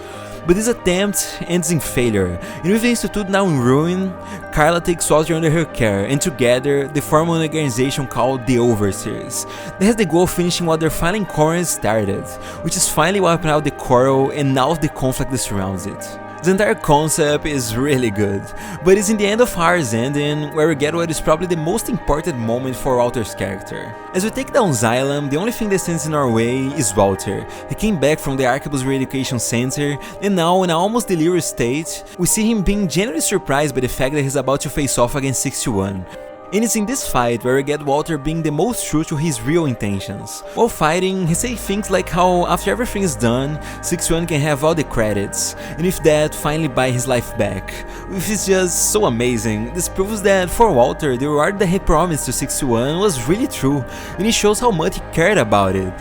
But this attempt ends in failure, and with the Institute now in ruin, Carla takes Walter under her care, and together they form an organization called the Overseers that has the goal of finishing what their final core started, which is finally wiping out the Coral and now the conflict that surrounds it. The entire concept is really good, but it's in the end of Har's ending where we get what is probably the most important moment for Walter's character. As we take down Xylem, the only thing that stands in our way is Walter. He came back from the Arquebus Re-Education Center, and now in an almost delirious state, we see him being genuinely surprised by the fact that he's about to face off against 61. And it's in this fight where we get Walter being the most true to his real intentions. While fighting, he says things like how after everything is done, 61 can have all the credits, and with that, finally buy his life back. Which is just so amazing. This proves that for Walter, the reward that he promised to 61 was really true, and it shows how much he cared about it.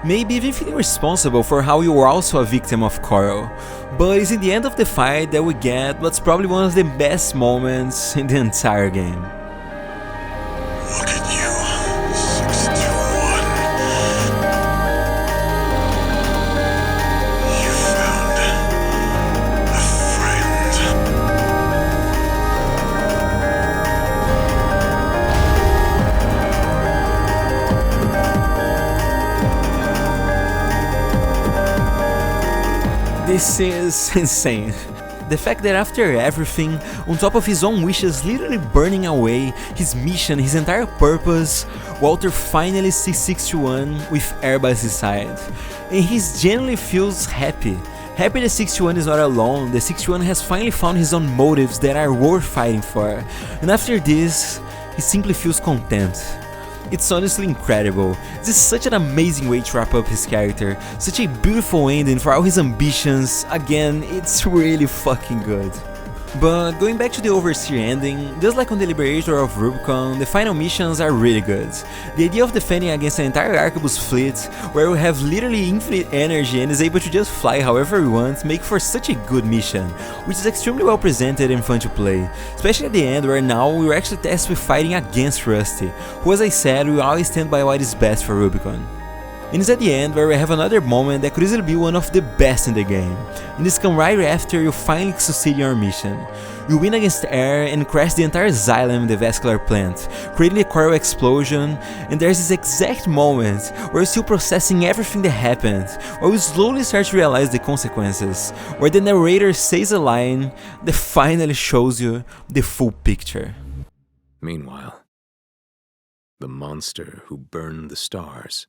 Maybe even feeling responsible for how you were also a victim of Coral. But it's in the end of the fight that we get what's probably one of the best moments in the entire game. Look at you, 621. You found a friend. This is insane. The fact that after everything, on top of his own wishes literally burning away, his mission, his entire purpose, Walter finally sees 61 with air by his side. And he genuinely feels happy. Happy that 61 is not alone, that 61 has finally found his own motives that are worth fighting for. And after this, he simply feels content. It's honestly incredible. This is such an amazing way to wrap up his character, such a beautiful ending for all his ambitions. Again, it's really fucking good. But going back to the Overseer ending, just like on the Liberator of Rubicon, the final missions are really good. The idea of defending against an entire Arquebus fleet, where we have literally infinite energy and is able to just fly however we want, make for such a good mission, which is extremely well presented and fun to play, especially at the end where now we're actually tasked with fighting against Rusty, who, as I said, will always stand by what is best for Rubicon. And it's at the end where we have another moment that could easily be one of the best in the game. And this comes right after you finally succeed in your mission. You win against air and crash the entire Xylem in the vascular plant, creating a coral explosion, and there's this exact moment where you're still processing everything that happened, where you slowly start to realize the consequences, where the narrator says a line that finally shows you the full picture. Meanwhile, the monster who burned the stars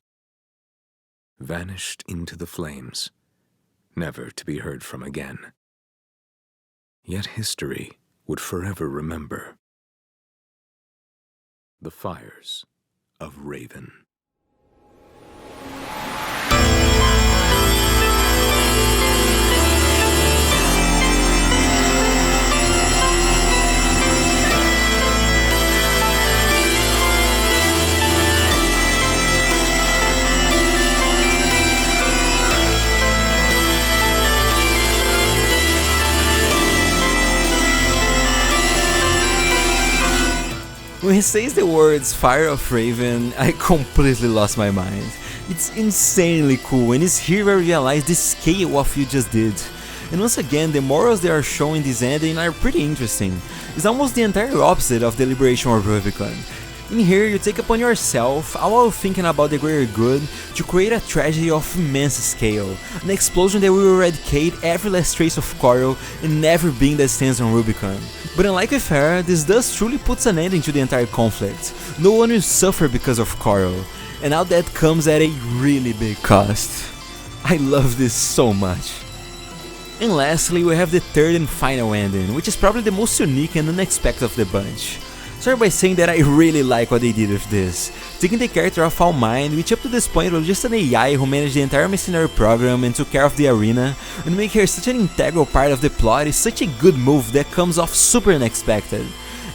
vanished into the flames, never to be heard from again. Yet history would forever remember. The Fires of Raven. When he says the words Fire of Raven, I completely lost my mind. It's insanely cool, and it's here where I realize the scale of what you just did. And once again, the morals they are showing this ending are pretty interesting. It's almost the entire opposite of the liberation of Rubicon. In here, you take upon yourself, all while thinking about the greater good, to create a tragedy of immense scale, an explosion that will eradicate every last trace of Coral and every being that stands on Rubicon. But unlike with her, this does truly puts an ending to the entire conflict. No one will suffer because of Coral, and all that comes at a really big cost. I love this so much. And lastly, we have the third and final ending, which is probably the most unique and unexpected of the bunch. Start by saying that I really like what they did with this, taking the character of All Mind, which up to this point was just an AI who managed the entire mercenary program and took care of the arena, and make her such an integral part of the plot is such a good move that comes off super unexpected.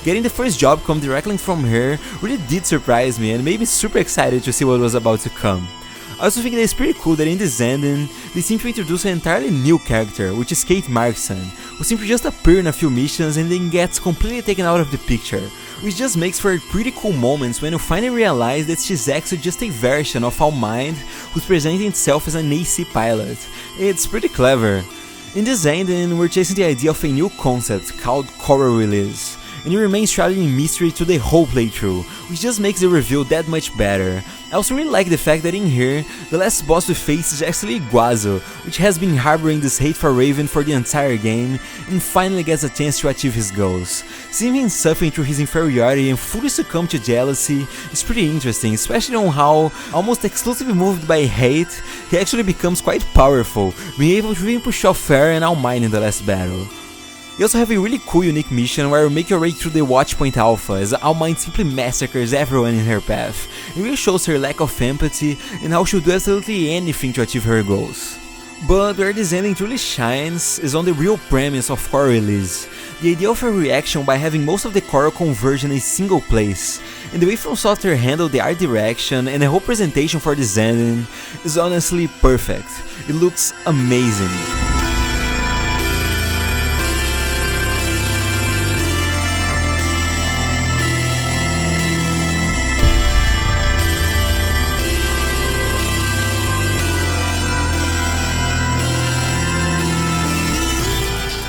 Getting the first job come directly from her really did surprise me and made me super excited to see what was about to come. I also think that it's pretty cool that in this ending, they seem to introduce an entirely new character, which is Kate Markson, who seems to just appear in a few missions and then gets completely taken out of the picture, which just makes for pretty cool moments when you finally realize that she's actually just a version of All Mind who's presenting itself as an AC pilot. It's pretty clever. In this ending, we're chasing the idea of a new concept called Coral Release, and it remains shrouded in mystery to the whole playthrough, which just makes the reveal that much better. I also really like the fact that in here, the last boss we face is actually Iguazu, which has been harboring this hate for Raven for the entire game, and finally gets a chance to achieve his goals. Seeing him suffering through his inferiority and fully succumb to jealousy is pretty interesting, especially on how, almost exclusively moved by hate, he actually becomes quite powerful, being able to even push off Fair and All Might in the last battle. You also have a really cool unique mission where you make your way through the Watchpoint Alpha as All Might simply massacres everyone in her path. It really shows her lack of empathy and how she'll do absolutely anything to achieve her goals. But where this ending truly shines is on the real premise of Coral Release, the idea of a reaction by having most of the Coral converge in a single place, and the way From Software handled the art direction and the whole presentation for this ending is honestly perfect. It looks amazing.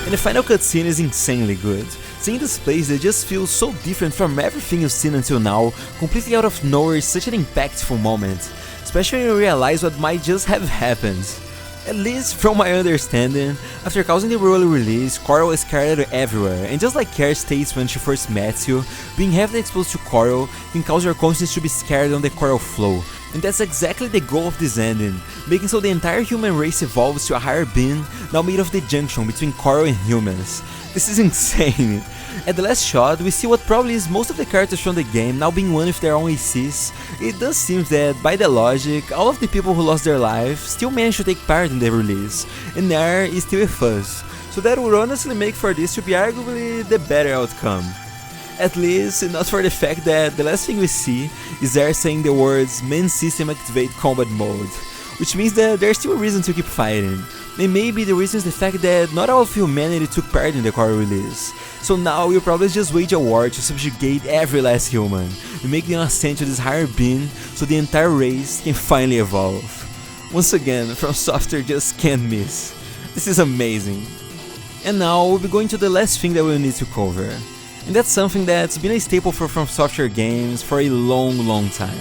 And the final cutscene is insanely good. Seeing this place that just feels so different from everything you've seen until now, completely out of nowhere is such an impactful moment, especially when you realize what might just have happened. At least from my understanding, after causing the early release, Coral is scattered everywhere, and just like Kara states when she first met you, being heavily exposed to Coral can cause your consciousness to be scattered on the Coral flow. And that's exactly the goal of this ending, making so the entire human race evolves to a higher being, now made of the junction between Coral and humans. This is insane. At the last shot, we see what probably is most of the characters from the game now being one with their own ACs. It does seem that, by the logic, all of the people who lost their life still managed to take part in the release, and Nair is still with us, so that would honestly make for this to be arguably the better outcome. At least, not for the fact that the last thing we see is Air saying the words "Main System Activate Combat Mode," which means that there's still a reason to keep fighting. And maybe the reason is the fact that not all of humanity took part in the Coral release, so now we'll probably just wage a war to subjugate every last human, and make them ascend to this higher being so the entire race can finally evolve. Once again, From Software just can't miss. This is amazing. And now we'll be going to the last thing that we'll need to cover. And that's something that's been a staple for From Software games for a long time.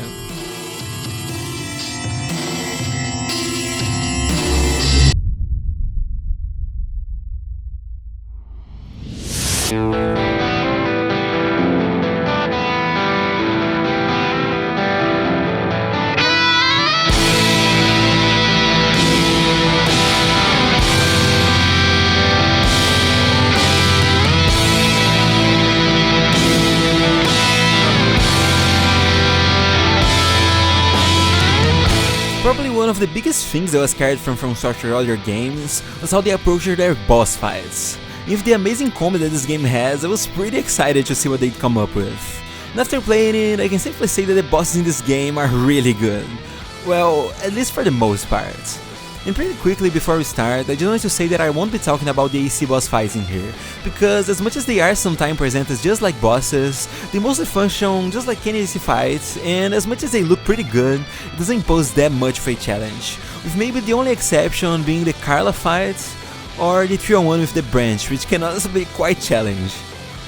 the biggest things that was carried from Software other games was how they approached their boss fights. With the amazing combat that this game has, I was pretty excited to see what they'd come up with. And after playing it, I can safely say that the bosses in this game are really good. Well, at least for the most part. And pretty quickly before we start, I just wanted to say that I won't be talking about the AC boss fights in here, because as much as they are sometimes presented just like bosses, they mostly function just like any AC fights, and as much as they look pretty good, it doesn't pose that much of a challenge, with maybe the only exception being the Carla fight, or the 3-on-1 with the branch, which can also be quite challenging.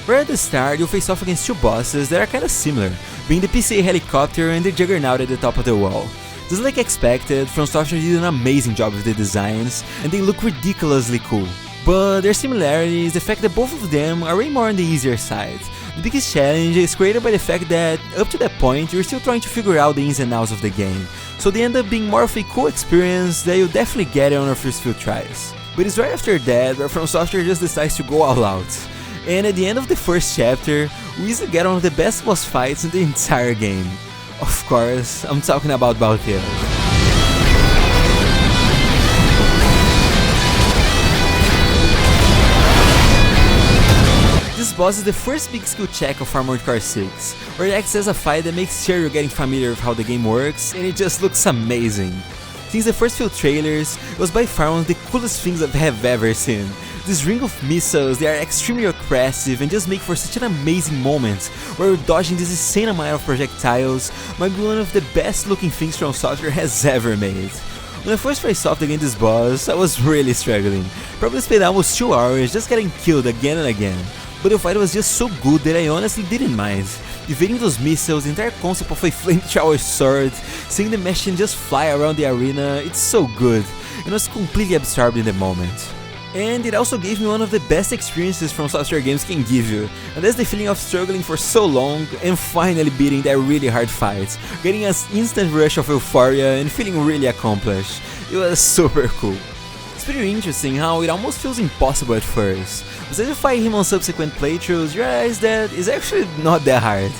Right at the start, you'll face off against two bosses that are kinda similar, being the PCA helicopter and the Juggernaut at the top of the wall. Just like expected, From Software did an amazing job with the designs, and they look ridiculously cool. But their similarity is the fact that both of them are way more on the easier side. The biggest challenge is created by the fact that, up to that point, you're still trying to figure out the ins and outs of the game, so they end up being more of a cool experience that you'll definitely get on your first few tries. But it's right after that where From Software just decides to go all out. And at the end of the first chapter, we easily get one of the best boss fights in the entire game. Of course, I'm talking about Balteos. This boss is the first big skill check of Armored Core 6, where it acts as a fight that makes sure you're getting familiar with how the game works, and it just looks amazing. Since the first few trailers, it was by far one of the coolest things I have ever seen. This ring of missiles, they are extremely aggressive and just make for such an amazing moment where you're dodging this insane amount of projectiles might be one of the best looking things From Software has ever made. When I first faced off against this boss, I was really struggling. Probably spent almost 2 hours just getting killed again and again. But the fight was just so good that I honestly didn't mind. Evading those missiles, the entire concept of a flamethrower sword, seeing the machine just fly around the arena, it's so good, and I was completely absorbed in the moment. And it also gave me one of the best experiences From Software games can give you, and that's the feeling of struggling for so long and finally beating that really hard fight, getting an instant rush of euphoria and feeling really accomplished. It was super cool. It's pretty interesting how it almost feels impossible at first, but as you fight him on subsequent playthroughs, you realize that it's actually not that hard.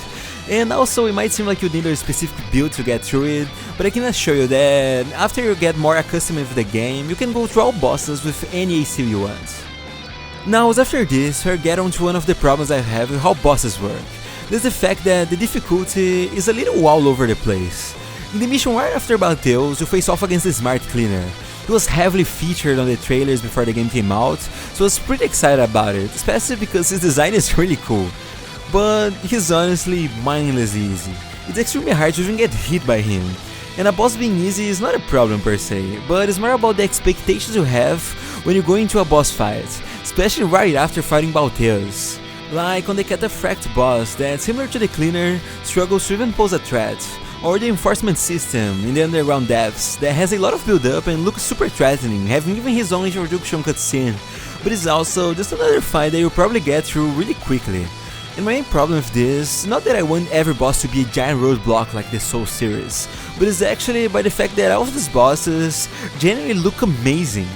And also, it might seem like you need a specific build to get through it, but I can assure you that after you get more accustomed with the game, you can go through all bosses with any AC you want. Now, as after this, we'll get on to one of the problems I have with how bosses work. There's the fact that the difficulty is a little all over the place. In the mission right after Balteos, you face off against the Smart Cleaner. He was heavily featured on the trailers before the game came out, so I was pretty excited about it, especially because his design is really cool. But he's honestly mindlessly easy. It's extremely hard to even get hit by him. And a boss being easy is not a problem per se, but it's more about the expectations you have when you go into a boss fight, especially right after fighting Balteos. Like on the Cataphract boss that, similar to the Cleaner, struggles to even pose a threat, or the Enforcement system in the Underground Depths that has a lot of build up and looks super threatening, having even his own introduction cutscene, but is also just another fight that you'll probably get through really quickly. And my main problem with this is not that I want every boss to be a giant roadblock like the Soul series, but it's actually by the fact that all of these bosses genuinely look amazing.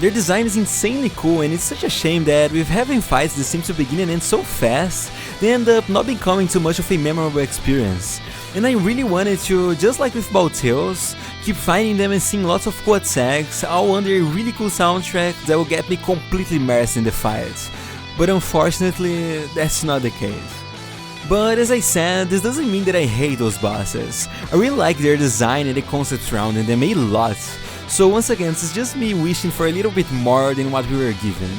Their design is insanely cool, and it's such a shame that with having fights that seem to begin and end so fast, they end up not becoming too much of a memorable experience. And I really wanted to, just like with Balteos, keep finding them and seeing lots of cool attacks, all under a really cool soundtrack that will get me completely immersed in the fight. But unfortunately, that's not the case. But as I said, this doesn't mean that I hate those bosses. I really like their design and the concept surrounding them a lot. So once again, it's just me wishing for a little bit more than what we were given.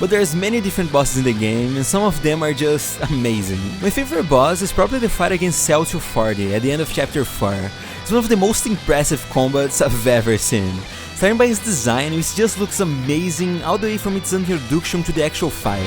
But there's many different bosses in the game, and some of them are just amazing. My favorite boss is probably the fight against Cell 240 at the end of chapter 4. It's one of the most impressive combats I've ever seen. Starting by his design, which just looks amazing all the way from its introduction to the actual fight.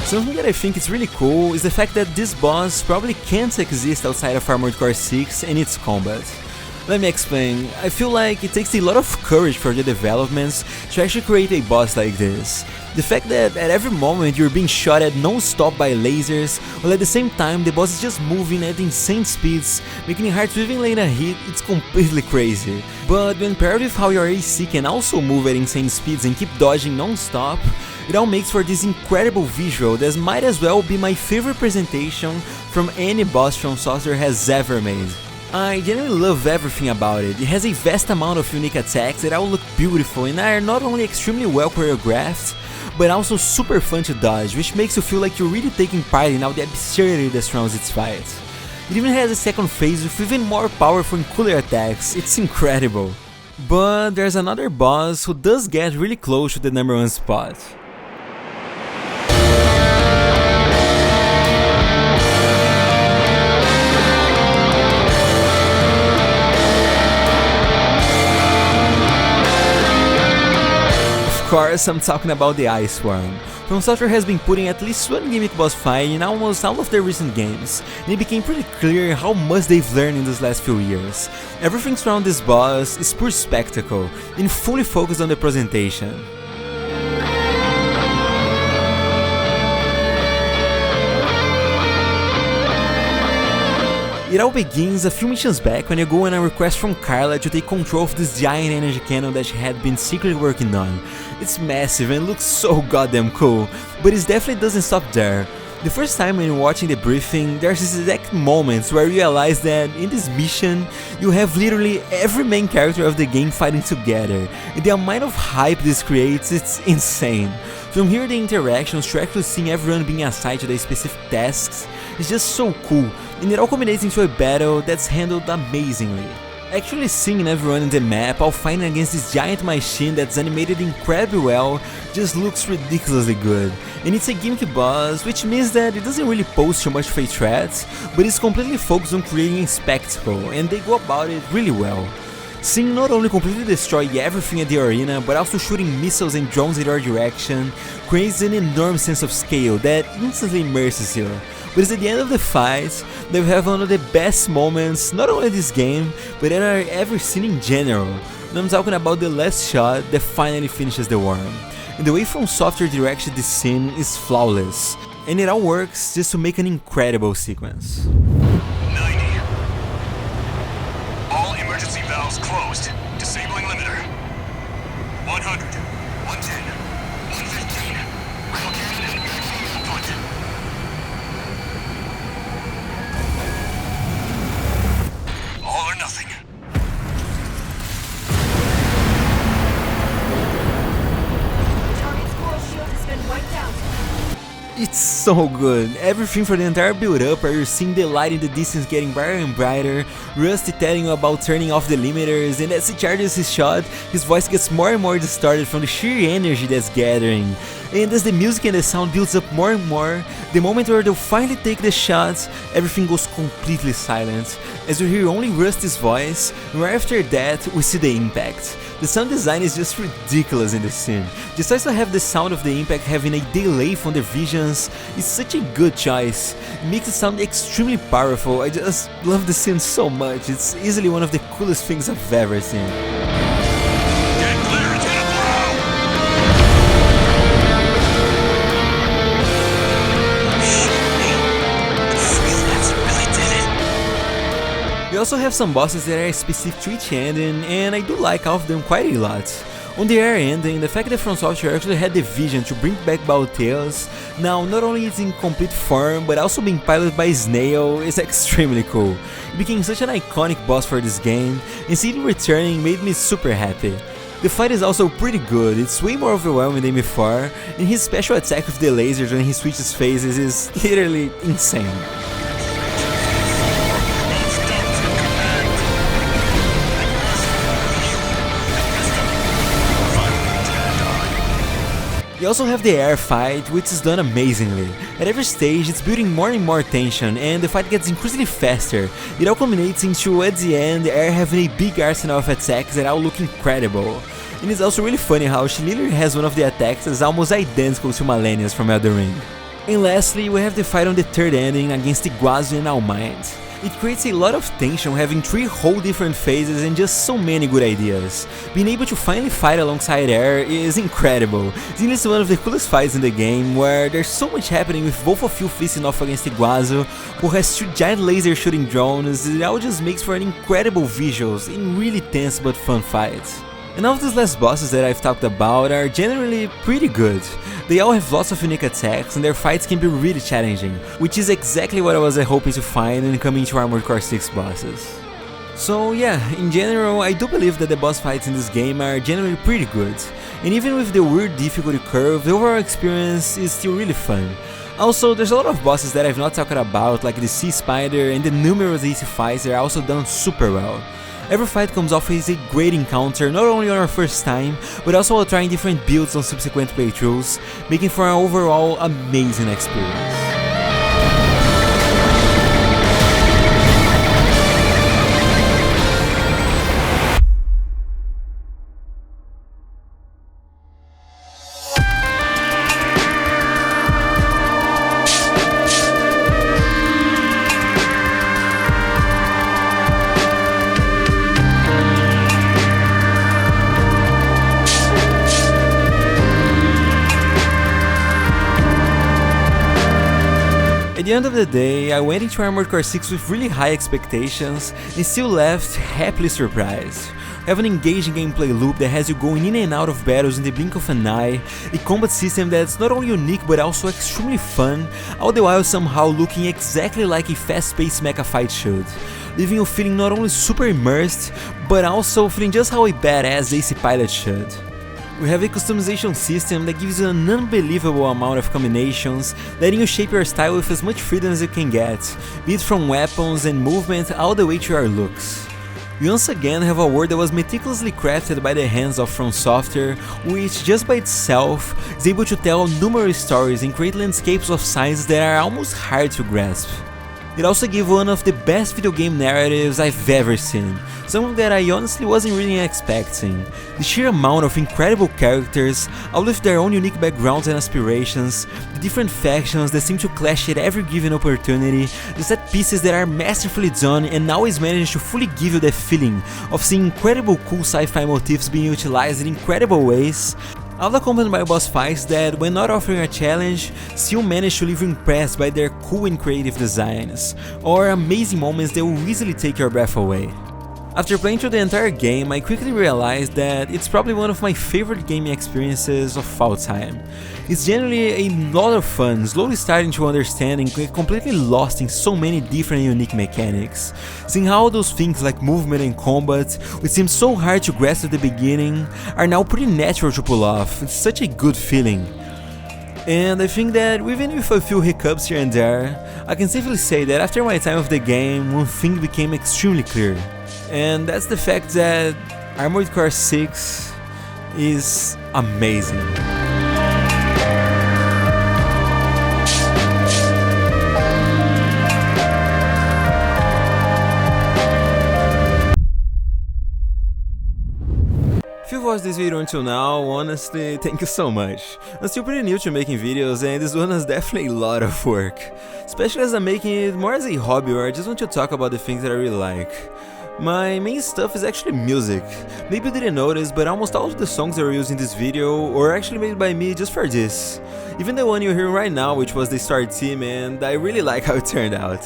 Something that I think is really cool is the fact that this boss probably can't exist outside of Armored Core 6 and its combat. Let me explain. I feel like it takes a lot of courage for the developments to actually create a boss like this. The fact that at every moment you're being shot at non-stop by lasers, while at the same time the boss is just moving at insane speeds, making it hard to even land a hit, it's completely crazy. But when paired with how your AC can also move at insane speeds and keep dodging non-stop, it all makes for this incredible visual that might as well be my favorite presentation from any boss From Software has ever made. I genuinely love everything about it. It has a vast amount of unique attacks that all look beautiful and are not only extremely well choreographed, but also super fun to dodge, which makes you feel like you're really taking part in all the absurdity that surrounds its fights. It even has a second phase with even more powerful and cooler attacks. It's incredible. But there's another boss who does get really close to the #1 spot. Of course, I'm talking about the Ice Worm. From Software has been putting at least one gimmick boss fight in almost all of their recent games, and it became pretty clear how much they've learned in these last few years. Everything around this boss is pure spectacle, and fully focused on the presentation. It all begins a few missions back when you go on a request from Carla to take control of this giant energy cannon that she had been secretly working on. It's massive and looks so goddamn cool, but it definitely doesn't stop there. The first time when you're watching the briefing, there's this exact moments where you realize that in this mission, you have literally every main character of the game fighting together, and the amount of hype this creates, it's insane. From hearing the interactions to actually seeing everyone being assigned to their specific tasks, it's just so cool, and it all culminates into a battle that's handled amazingly. Actually seeing everyone in the map all fighting against this giant machine that's animated incredibly well just looks ridiculously good. And it's a gimmick boss, which means that it doesn't really pose too much of a threat, but it's completely focused on creating a spectacle, and they go about it really well. Seeing not only completely destroy everything at the arena, but also shooting missiles and drones in your direction creates an enormous sense of scale that instantly immerses you. But it's at the end of the fight that we have one of the best moments, not only in this game, but that I've ever seen in general. And I'm talking about the last shot that finally finishes the worm. And the way From Software directed this scene is flawless, and it all works just to make an incredible sequence. 90. All emergency valves closed. Disabling limiter. 100. 110. 115. Relocating and maximum output. All or nothing. Target's coral shield has been wiped out. It's so good. Everything for the entire build-up where you're seeing the light in the distance getting brighter and brighter, Rusty telling you about turning off the limiters, and as he charges his shot, his voice gets more and more distorted from the sheer energy that's gathering. And as the music and the sound builds up more and more, the moment where they'll finally take the shots, everything goes completely silent, as you hear only Rusty's voice, and right after that, we see the impact. The sound design is just ridiculous in this scene. Besides to have the sound of the impact having a delay from the visions, it's such a good choice. It makes it sound extremely powerful. I just love the scene so much. It's easily one of the coolest things I've ever seen. Get clear, it's gonna blow! Freelance really did it. We also have some bosses that are specific to each ending, and I do like all of them quite a lot. On the air ending, the fact that From Software actually had the vision to bring back Tails, now not only is in complete form, but also being piloted by Snail, is extremely cool. It became such an iconic boss for this game, and seeing it returning made me super happy. The fight is also pretty good, it's way more overwhelming than before, and his special attack with the lasers when he switches phases is literally insane. You also have the air fight, which is done amazingly. At every stage, it's building more and more tension, and the fight gets increasingly faster. It all culminates into, at the end, the air having a big arsenal of attacks that all look incredible. And it's also really funny how she literally has one of the attacks that's almost identical to Malenia's from Elden Ring. And lastly, we have the fight on the third ending against Iguazu and All Might. It creates a lot of tension having 3 whole different phases and just so many good ideas. Being able to finally fight alongside Air is incredible. This is one of the coolest fights in the game, where there's so much happening with both of you facing off against Iguazu, who has 2 giant laser shooting drones. It all just makes for an incredible visuals in really tense but fun fights. And all of these last bosses that I've talked about are generally pretty good. They all have lots of unique attacks and their fights can be really challenging, which is exactly what I was hoping to find when coming to Armored Core 6 bosses. So yeah, in general, I do believe that the boss fights in this game are generally pretty good, and even with the weird difficulty curve, the overall experience is still really fun. Also, there's a lot of bosses that I've not talked about, like the Sea Spider and the numerous easy fights that are also done super well. Every fight comes off as a great encounter, not only on our first time, but also while trying different builds on subsequent playthroughs, making for an overall amazing experience. At the end of the day, I went into Armored Core 6 with really high expectations and still left happily surprised. We have an engaging gameplay loop that has you going in and out of battles in the blink of an eye, a combat system that's not only unique but also extremely fun, all the while somehow looking exactly like a fast-paced mecha fight should, leaving you feeling not only super immersed, but also feeling just how a badass AC pilot should. We have a customization system that gives you an unbelievable amount of combinations, letting you shape your style with as much freedom as you can get, be it from weapons and movement all the way to your looks. We once again have a world that was meticulously crafted by the hands of From Software, which just by itself is able to tell numerous stories and create landscapes of sizes that are almost hard to grasp. It also gave one of the best video game narratives I've ever seen, something that I honestly wasn't really expecting. The sheer amount of incredible characters, all with their own unique backgrounds and aspirations, the different factions that seem to clash at every given opportunity, the set pieces that are masterfully done and always manage to fully give you that feeling of seeing incredible cool sci-fi motifs being utilized in incredible ways, all accompanied by boss fights that, when not offering a challenge, still manage to leave you impressed by their cool and creative designs, or amazing moments that will easily take your breath away. After playing through the entire game, I quickly realized that it's probably one of my favorite gaming experiences of all time. It's generally a lot of fun, slowly starting to understand and get completely lost in so many different and unique mechanics, seeing how those things like movement and combat, which seemed so hard to grasp at the beginning, are now pretty natural to pull off. It's such a good feeling. And I think that even with a few hiccups here and there, I can safely say that after my time of the game, one thing became extremely clear. And that's the fact that Armored Core 6 is amazing. If you've watched this video until now, honestly, thank you so much. I'm still pretty new to making videos and this one is definitely a lot of work. Especially as I'm making it more as a hobby where I just want to talk about the things that I really like. My main stuff is actually music. Maybe you didn't notice, but almost all of the songs that were used in this video were actually made by me just for this. Even the one you're hearing right now, which was the Start Team, and I really like how it turned out.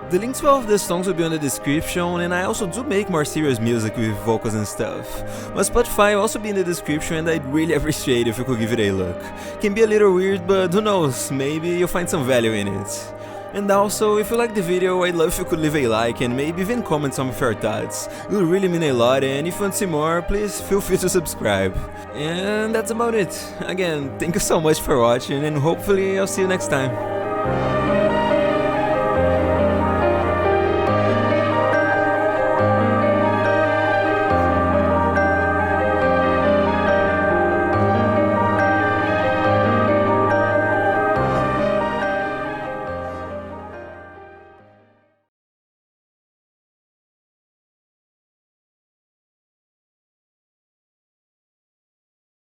The links to all of the songs will be on the description, and I also do make more serious music with vocals and stuff. My Spotify will also be in the description, and I'd really appreciate if you could give it a look. Can be a little weird, but who knows, maybe you'll find some value in it. And also, if you like the video, I'd love if you could leave a like and maybe even comment some of your thoughts. It would really mean a lot, and if you want to see more, please feel free to subscribe. And that's about it. Again, thank you so much for watching, and hopefully I'll see you next time.